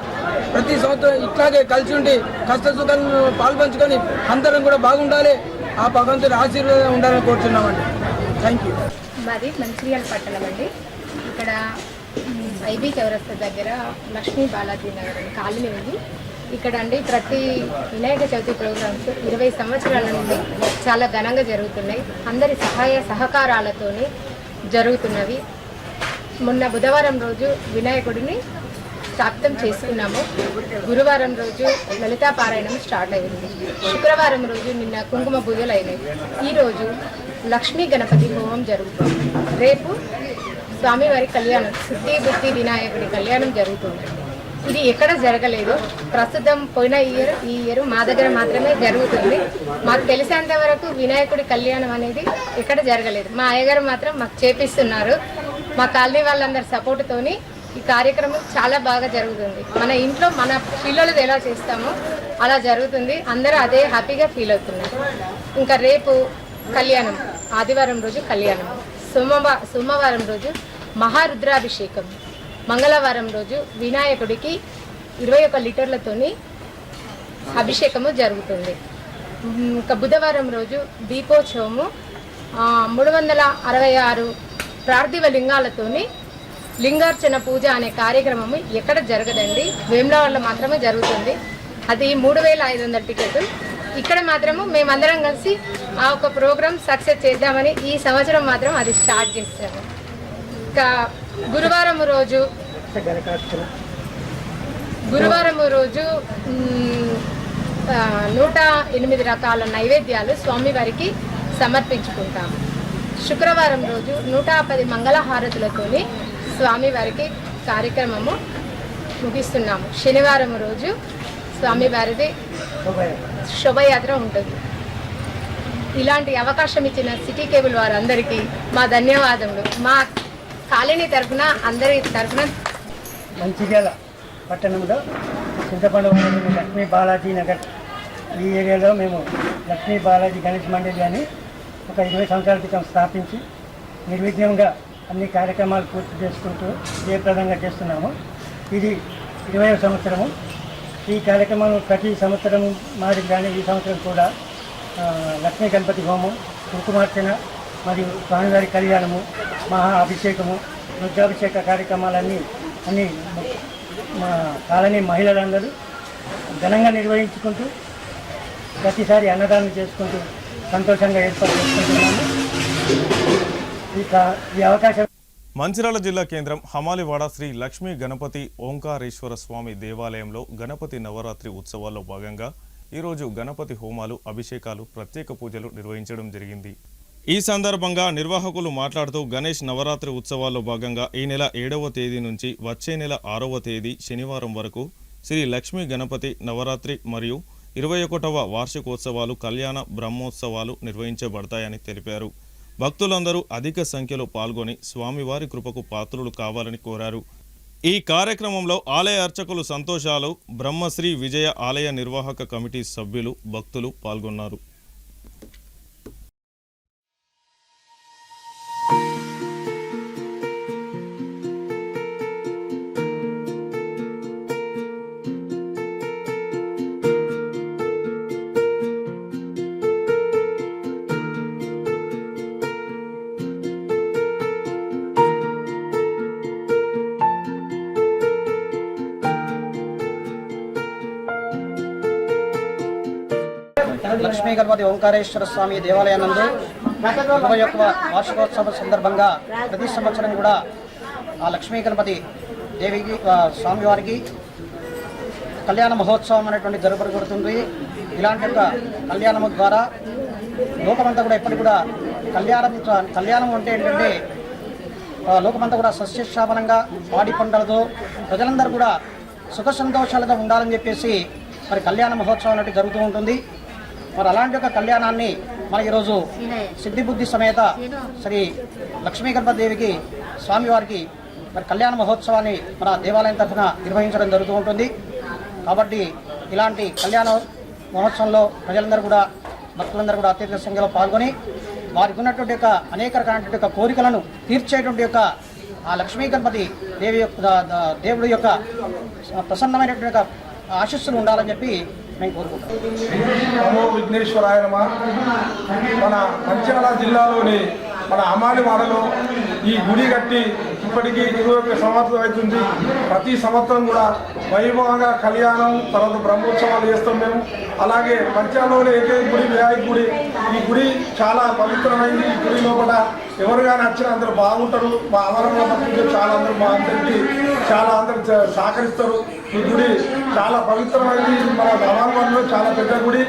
ప్రతి సంవత్సరం ఇట్లాగే కలిసి ఉండి కష్ట సుఖాలను పాల్పంచుకొని అందరం కూడా బాగుండాలి, ఆ భగవంతుడి ఆశీర్వాదం ఉండాలని కోరుతున్నామండి. Thank you. మాది మంచిర్యాల పట్టణం అండి. ఇక్కడ ఐబీ చౌరస్తా దగ్గర లక్ష్మీ బాలాజీ నగర్ కాలనీ ఉంది. ఇక్కడ అండి ప్రతి వినాయక చవితి ప్రోగ్రామ్స్ 20 సంవత్సరాల నుండి చాలా ఘనంగా జరుగుతున్నాయి. అందరి సహాయ సహకారాలతోని జరుగుతున్నవి. మొన్న బుధవారం రోజు వినాయకుడిని స్థాపితం చేసుకున్నాము. గురువారం రోజు లలితా పారాయణం స్టార్ట్ అయింది. శుక్రవారం రోజు నిన్న కుంకుమ పూజలు అయినాయి. ఈరోజు లక్ష్మీ గణపతి హోమం జరుగుతుంది. రేపు స్వామివారి కళ్యాణం, శుద్ధి బుద్ధి వినాయకుడి కళ్యాణం జరుగుతుంది. ఇది ఎక్కడ జరగలేదు. ప్రస్తుతం పోయిన ఈ ఇయర్ మా దగ్గర మాత్రమే జరుగుతుంది. మాకు తెలిసేంత వరకు వినాయకుడి కళ్యాణం అనేది ఎక్కడ జరగలేదు. మా అయ్యగారు మాత్రం మాకు చేపిస్తున్నారు. మా కాలనీ వాళ్ళందరి సపోర్టుతోని ఈ కార్యక్రమం చాలా బాగా జరుగుతుంది. మన ఇంట్లో మన పిల్లలు ఎలా చేస్తామో అలా జరుగుతుంది. అందరూ అదే హ్యాపీగా ఫీల్ అవుతున్నారు. ఇంకా రేపు కళ్యాణం, ఆదివారం రోజు కళ్యాణం, సోమవారం రోజు మహారుద్రాభిషేకం, మంగళవారం రోజు వినాయకుడికి 21 లీటర్లతోని అభిషేకము జరుగుతుంది. ఇంకా బుధవారం రోజు దీపోత్సవము 366 పార్థివ లింగాలతోని లింగార్చన పూజ అనే కార్యక్రమము ఎక్కడ జరగదండి, వేములవాడలో మాత్రమే జరుగుతుంది. అది 3500 టికెట్. ఇక్కడ మాత్రము మేమందరం కలిసి ఆ ఒక ప్రోగ్రామ్ సక్సెస్ చేద్దామని ఈ సంవత్సరం మాత్రం అది స్టార్ట్ చేస్తాము. ఇంకా గురువారం రోజు 108 రకాల నైవేద్యాలు స్వామివారికి సమర్పించుకుంటాము. శుక్రవారం రోజు 110 మంగళహారతులతోని స్వామివారికి కార్యక్రమము ముగిస్తున్నాము. శనివారం రోజు స్వామివారిది శోభయాత్ర ఉంటుంది. ఇలాంటి అవకాశం ఇచ్చిన సిటీ కేబుల్ వారందరికీ మా ధన్యవాదములు. మా కాలనీ తరఫున అందరి తరఫున. మంచిర్యాల పట్టణంలో చింతపండు లక్ష్మీ బాలాజీ నగర్ ఈ ఏరియాలో మేము లక్ష్మీ బాలాజీ గణేష్ మండలి అని ఒక 20 సంవత్సరాల క్రితం స్థాపించి నిర్విఘ్నంగా అన్ని కార్యక్రమాలు పూర్తి చేసుకుంటూ జయప్రదంగా చేస్తున్నాము. ఇది 20వ సంవత్సరము. ఈ కార్యక్రమం ప్రతి సంవత్సరం మాది కానీ ఈ సంవత్సరం కూడా లక్ష్మీ గణపతి హోమం, కుంకుమార్చన మరియు స్వామివారి కళ్యాణము, మహా అభిషేకము, రుద్రాభిషేక కార్యక్రమాలన్నీ మా కాలనీ మహిళలందరూ ఘనంగా నిర్వహించుకుంటూ ప్రతిసారి అన్నదానం చేసుకుంటూ సంతోషంగా ఏర్పాటు చేసుకుంటున్నాము. ఈ అవకాశం. మంచిర్యాల జిల్లా కేంద్రం హమాలివాడ శ్రీ లక్ష్మీ గణపతి ఓంకారేశ్వర స్వామి దేవాలయంలో గణపతి నవరాత్రి ఉత్సవాల్లో భాగంగా ఈరోజు గణపతి హోమాలు, అభిషేకాలు, ప్రత్యేక పూజలు నిర్వహించడం జరిగింది. ఈ సందర్భంగా నిర్వాహకులు మాట్లాడుతూ గణేష్ నవరాత్రి ఉత్సవాల్లో భాగంగా ఈ నెల 7వ తేదీ నుంచి వచ్చే నెల 6వ తేదీ శనివారం వరకు శ్రీ లక్ష్మీ గణపతి నవరాత్రి మరియు 21వ వార్షికోత్సవాలు, కళ్యాణ బ్రహ్మోత్సవాలు నిర్వహించబడతాయని తెలిపారు. భక్తులందరూ అధిక సంఖ్యలో పాల్గొని స్వామివారి కృపకు పాత్రులు కావాలని కోరారు. ఈ కార్యక్రమంలో ఆలయ అర్చకులు సంతోషాలు, బ్రహ్మశ్రీ విజయ ఆలయ నిర్వాహక కమిటీ సభ్యులు, భక్తులు పాల్గొన్నారు. లక్ష్మీ గణపతి ఓంకారేశ్వర స్వామి దేవాలయానందు 21వ వార్షికోత్సవం సందర్భంగా ప్రతి సంవత్సరం కూడా ఆ లక్ష్మీ గణపతి దేవికి స్వామివారికి కళ్యాణ మహోత్సవం అనేటువంటి జరపబడుతుంది. ఇలాంటి యొక్క కళ్యాణము ద్వారా లోకమంతా కూడా ఎప్పటికి కూడా కళ్యాణం అంటే ఏంటంటే లోకమంతా కూడా సస్యశ్యామలంగా పాడి పంటలతో ప్రజలందరూ కూడా సుఖ సంతోషాలుగా ఉండాలని చెప్పేసి మరి కళ్యాణ మహోత్సవం అనేది జరుగుతూ ఉంటుంది. మరి అలాంటి ఒక కళ్యాణాన్ని మన ఈరోజు సిద్ధిబుద్ధి సమేత శ్రీ లక్ష్మీగర్భదేవికి స్వామివారికి మరి కళ్యాణ మహోత్సవాన్ని మన దేవాలయం తరఫున నిర్వహించడం జరుగుతూ ఉంటుంది. కాబట్టి ఇలాంటి కళ్యాణ మహోత్సవంలో ప్రజలందరూ కూడా భక్తులందరూ కూడా అత్యధిక సంఖ్యలో పాల్గొని వారికి ఉన్నటువంటి యొక్క అనేక రకాలైనటువంటి యొక్క కోరికలను తీర్చేటువంటి యొక్క ఆ లక్ష్మీ గణపతి దేవుడి యొక్క ప్రసన్నమైనటువంటి యొక్క ఆశీస్సులు ఉండాలని చెప్పి మేము కోరుకుంటాం. నమో విఘ్నేశ్వరాయ నమః. మన మంచిర్యాల జిల్లాలోని మన అమానివాడలో ఈ గుడి కట్టి ఇప్పటికీ 21 సంవత్సరం అవుతుంది. ప్రతి సంవత్సరం కూడా వైభవంగా కళ్యాణం తర్వాత బ్రహ్మోత్సవాలు చేస్తాం మేము. అలాగే మంచిర్యాలలోనే ఏకైక గుడి వినాయక గుడి. ఈ గుడి చాలా పవిత్రమైంది. ఈ గుడి లోపల ఎవరు కానీ వచ్చినా అందరూ బాగుంటారు. మా అమరంలో బతుకుంటే చాలా అందరూ మా అందరికీ చాలా అందరూ సహకరిస్తారు. ఈ గుడి చాలా పవిత్రమైంది. మన అమరవాడలో చాలా పెద్ద గుడి.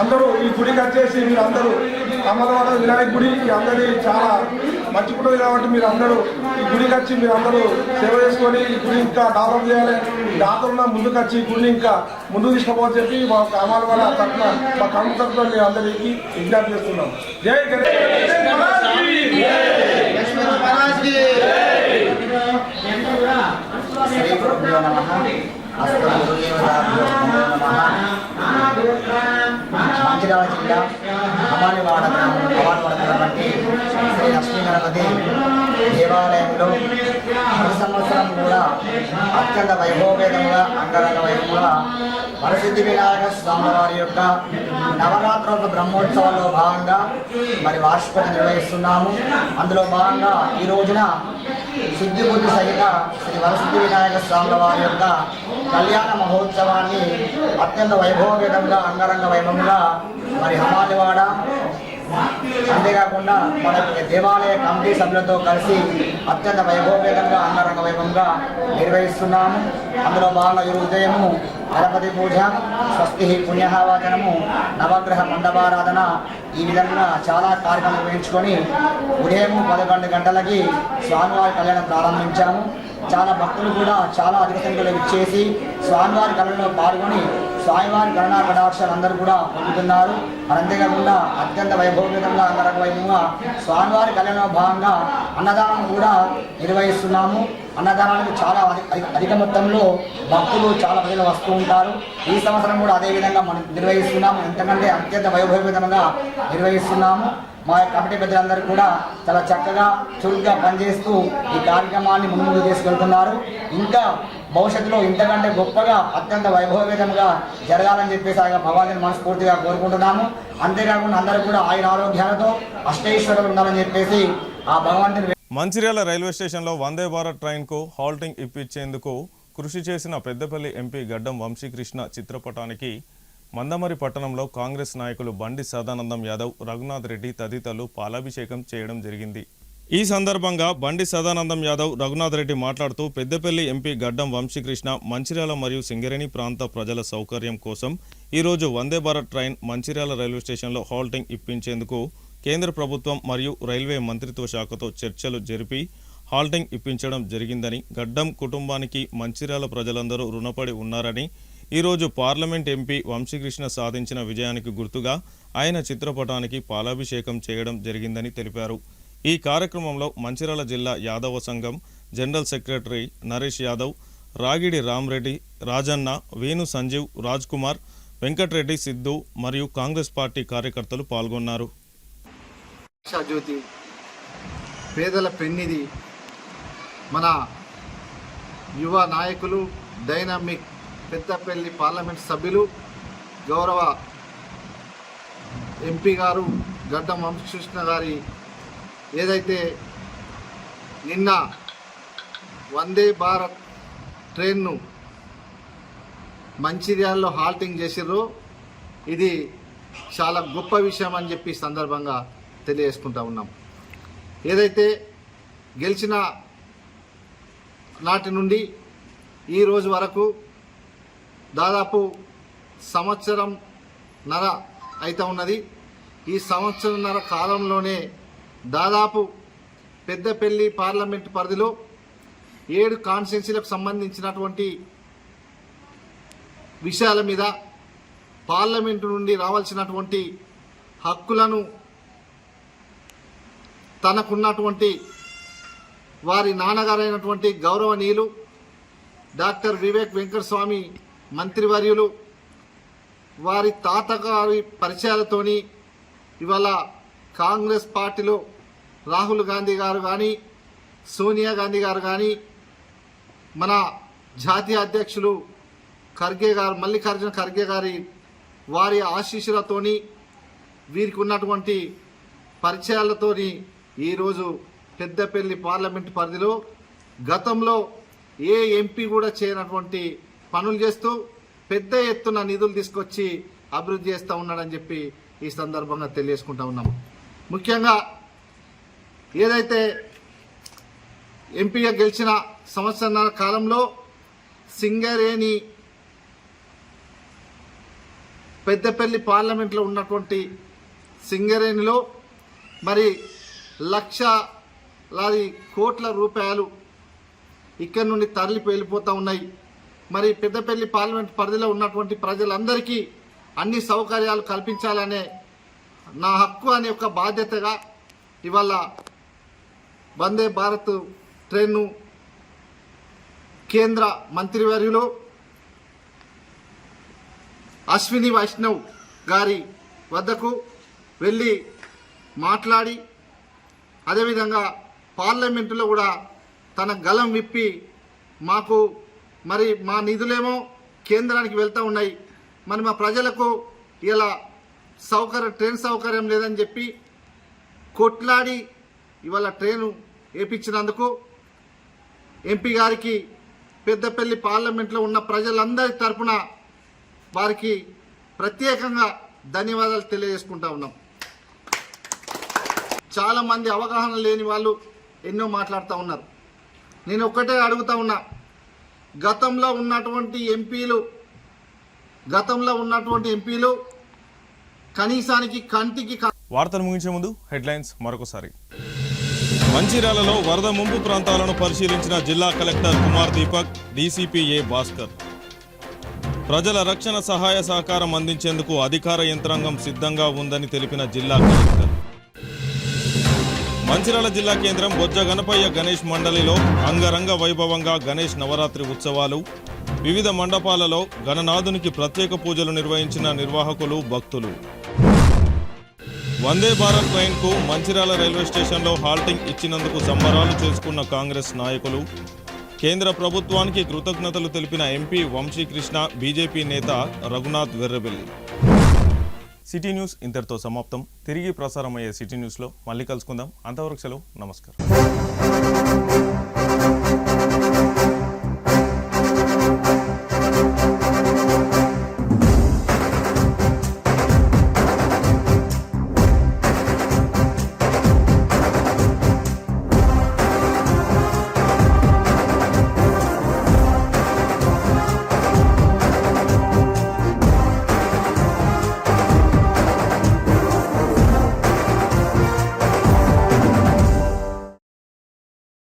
అందరూ ఈ గుడికి వచ్చేసి మీరు అందరూ అమరవాడ వినాయక గుడి అందరి చాలా మంచిగుంటుంది కాబట్టి మీరు అందరూ ఈ గుడికి వచ్చి మీరు అందరూ సేవ చేసుకొని ఈ గుడి ఇంకా డెవలప్ చేయాలి. దాతలున్న ముందుకు వచ్చి ఈ గుడిని ఇంకా ముందుకు తీసుకోవాలని చెప్పి మా అమరవాడ తరఫున మా కమిటీ తరఫున మేము అందరికీ విజ్ఞప్తి చేస్తున్నాం. జై మంచిర్యాల జిల్లా అమానివాడ అమానివాడటువంటి శ్రీ లక్ష్మీ గణపతి దేవాలయంలో ప్రతి సంవత్సరం కూడా అత్యంత వైభవపేతంగా అంగరంగ వైభవంగా వరసిద్ధి వినాయక స్వామివారి యొక్క నవరాత్రుల బ్రహ్మోత్సవంలో భాగంగా మరి వార్షికత నిర్వహిస్తున్నాము. అందులో భాగంగా ఈ రోజున సిద్ధిబుద్ధి సహిత శ్రీ వరసిద్ధి వినాయక స్వాముల వారి యొక్క కళ్యాణ మహోత్సవాన్ని అత్యంత వైభవపేతంగా అంగరంగ వైభవంగా మరి అమానివాడ అంతేకాకుండా మన దేవాలయ కమిటీ సభ్యులతో కలిసి అత్యంత వైభవపేతంగా అంగరంగ వైభవంగా నిర్వహిస్తున్నాము. అందులో భాగంగా ఈ ఉదయము గణపతి పూజ, స్వస్తి పుణ్యవాచనము, నవగ్రహ మండపారాధన ఈ విధంగా చాలా కార్యక్రమాలు నిర్వహించుకొని ఉదయం 11 గంటలకి స్వామివారి కళ్యాణం ప్రారంభించాము. చాలా భక్తులు కూడా చాలా అధిక సంఖ్యలో ఇచ్చేసి స్వామివారి కళ్యాణంలో పాల్గొని స్వామివారి గణనా కటాక్షాలు అందరూ కూడా పొందుతున్నారు. అంతేకాకుండా అత్యంత వైభవపేతంగా అంగరంగ వైభవంగా స్వామివారి కళ్యాణంలో భాగంగా అన్నదానం కూడా నిర్వహిస్తున్నాము. అన్నదానానికి చాలా అధిక మొత్తంలో భక్తులు చాలా ప్రజలు వస్తూ ఉంటారు. ఈ సంవత్సరం కూడా అదేవిధంగా మనం నిర్వహిస్తున్నాము. ఎంతకంటే అత్యంత వైభవపేతంగా నిర్వహిస్తున్నాము. మా కమిటీ పెద్దలందరూ కూడా చాలా చక్కగా చురుగ్గా పనిచేస్తూ ఈ కార్యక్రమాన్ని ముందు తీసుకెళ్తున్నారు. ఇంకా భవిష్యత్తులో ఇంతకంటే గొప్పగా అత్యంత వైభవపేతంగా జరగాలని చెప్పేసి ఆయన భగవాన్ని మనస్ఫూర్తిగా కోరుకుంటున్నాము. అంతేకాకుండా అందరూ కూడా ఆయన ఆరోగ్యాలతో అష్టైశ్వర్యాలు ఉండాలని చెప్పేసి ఆ భగవంతుని. మంచిర్యాల రైల్వే స్టేషన్లో వందే భారత్ ట్రైన్కు హాల్టింగ్ ఇప్పించేందుకు కృషి చేసిన పెద్దపల్లి ఎంపీ గడ్డం వంశీకృష్ణ చిత్రపటానికి మందమరి పట్టణంలో కాంగ్రెస్ నాయకులు బండి సదానందం యాదవ్, రఘునాథ్ రెడ్డి తదితరులు పాలాభిషేకం చేయడం జరిగింది. ఈ సందర్భంగా బండి సదానందం యాదవ్, రఘునాథ్ రెడ్డి మాట్లాడుతూ పెద్దపల్లి ఎంపీ గడ్డం వంశీకృష్ణ మంచిర్యాల మరియు సింగరేణి ప్రాంత ప్రజల సౌకర్యం కోసం ఈరోజు వందే భారత్ ట్రైన్ మంచిర్యాల రైల్వే స్టేషన్లో హాల్టింగ్ ఇప్పించేందుకు కేంద్ర ప్రభుత్వం మరియు రైల్వే మంత్రిత్వ శాఖతో చర్చలు జరిపి హాల్టింగ్ ఇప్పించడం జరిగిందని, గడ్డం కుటుంబానికి మంచిర్యాల ప్రజలందరూ రుణపడి ఉన్నారని, ఈరోజు పార్లమెంట్ ఎంపీ వంశీకృష్ణ సాధించిన విజయానికి గుర్తుగా ఆయన చిత్రపటానికి పాలాభిషేకం చేయడం జరిగిందని తెలిపారు. ఈ కార్యక్రమంలో మంచిర్యాల జిల్లా యాదవ సంఘం జనరల్ సెక్రటరీ నరేష్ యాదవ్, రాగిడి రామ్రెడ్డి, రాజన్న, వేణు సంజీవ్, రాజ్ కుమార్, వెంకట్రెడ్డి, సిద్ధు మరియు కాంగ్రెస్ పార్టీ కార్యకర్తలు పాల్గొన్నారు. జ్యోతి, పేదల పెన్నిది, మన యువ నాయకులు, డైనామిక్ పెద్దపల్లి పార్లమెంట్ సభ్యులు, గౌరవ ఎంపీ గారు గడ్డం వంశీకృష్ణ గారి ఏదైతే నిన్న వందే భారత్ ట్రైన్ను మంచిర్యాలలో హాల్టింగ్ చేసిర్రో ఇది చాలా గొప్ప విషయం అని చెప్పి సందర్భంగా తెలియజేసుకుంటా ఉన్నాం. ఏదైతే గెలిచిన నాటి నుండి ఈ రోజు వరకు దాదాపు సంవత్సరంన్నర అయితే ఉన్నది. ఈ సంవత్సరంన్నర కాలంలోనే దాదాపు పెద్దపల్లి పార్లమెంట్ పరిధిలో 7 కాన్స్టిట్యున్సీలకు సంబంధించినటువంటి విషయాల మీద పార్లమెంటు నుండి రావాల్సినటువంటి హక్కులను తనకున్నటువంటి వారి నాన్నగారైనటువంటి గౌరవనీయులు డాక్టర్ వివేక్ వెంకటస్వామి మంత్రివర్యులు వారి తాతగారి పరిచయాలతోని ఇవాళ కాంగ్రెస్ పార్టీలో రాహుల్ గాంధీ గారు కానీ సోనియా గాంధీ గారు కానీ మన జాతీయ అధ్యక్షులు ఖర్గే గారు మల్లికార్జున ఖర్గే గారి వారి ఆశీస్సులతోని వీరికి ఉన్నటువంటి పరిచయాలతోని ఈరోజు పెద్దపల్లి పార్లమెంటు పరిధిలో గతంలో ఏ ఎంపీ కూడా చేయనటువంటి పనులు చేస్తూ పెద్ద ఎత్తున నిధులు తీసుకొచ్చి అభివృద్ధి చేస్తూ ఉన్నాడని చెప్పి ఈ సందర్భంగా తెలియజేసుకుంటా ఉన్నాం. ముఖ్యంగా ఏదైతే ఎంపీగా గెలిచిన సంవత్సరాల కాలంలో సింగరేణి పెద్దపల్లి పార్లమెంట్లో ఉన్నటువంటి సింగరేణిలో మరి లక్షలాది కోట్ల రూపాయలు ఇక్కడి నుండి తరలి వెళ్ళిపోతూ ఉన్నాయి. మరి పెద్దపల్లి పార్లమెంట్ పరిధిలో ఉన్నటువంటి ప్రజలందరికీ అన్ని సౌకర్యాలు కల్పించాలనే నా హక్కు అనే ఒక బాధ్యతగా ఇవాళ వందే భారత్ ట్రైన్ను కేంద్ర మంత్రివర్యులు అశ్విని వైష్ణవ్ గారి వద్దకు వెళ్ళి మాట్లాడి అదేవిధంగా పార్లమెంటులో కూడా తన గలం విప్పి మాకు మరి మా నిధులేమో కేంద్రానికి వెళ్తూ ఉన్నాయి, మరి మా ప్రజలకు ఇలా ట్రైన్ సౌకర్యం లేదని చెప్పి కొట్లాడి ఇవాళ ట్రైను వేయించినందుకు ఎంపీ గారికి పెద్దపల్లి పార్లమెంట్లో ఉన్న ప్రజలందరి తరపున వారికి ప్రత్యేకంగా ధన్యవాదాలు తెలియజేసుకుంటా ఉన్నాం. చాలామంది అవగాహన లేని వాళ్ళు ఎన్నో మాట్లాడుతూ ఉన్నారు. నేను ఒక్కటే అడుగుతా ఉన్నా, గతంలో ఉన్నటువంటి ఎంపీలు కనీసానికి కంటికి వార్తలు ముగించే ముందు హెడ్లైన్స్ మరొకసారి. మంచిర్యాలలో వరద ముంపు ప్రాంతాలను పరిశీలించిన జిల్లా collector Kumar Deepak, DCP A Bhaskar. ప్రజల రక్షణ సహాయ సహకారం అందించేందుకు అధికార యంత్రాంగం సిద్ధంగా ఉందని తెలిపిన జిల్లా కలెక్టర్. మంచిర్యాల జిల్లా కేంద్రం బొజ్జ గణపయ్య గణేష్ మండలిలో అంగరంగ వైభవంగా గణేష్ నవరాత్రి ఉత్సవాలు. వివిధ మండపాలలో గణనాథునికి ప్రత్యేక పూజలు నిర్వహించిన నిర్వాహకులు, భక్తులు. వందే భారత్ ట్రైన్కు మంచిర్యాల రైల్వే స్టేషన్లో హాల్టింగ్ ఇచ్చినందుకు సంబరాలు చేసుకున్న కాంగ్రెస్ నాయకులు. కేంద్ర ప్రభుత్వానికి కృతజ్ఞతలు తెలిపిన ఎంపీ వంశీకృష్ణ, బీజేపీ నేత రఘునాథ్ వెర్రబెల్లి. సిటీ న్యూస్ ఇంతటితో సమాప్తం. తిరిగి ప్రసారమయ్యే సిటీ న్యూస్లో మళ్ళీ కలుసుకుందాం. అంతవరకు సెలవు. నమస్కారం.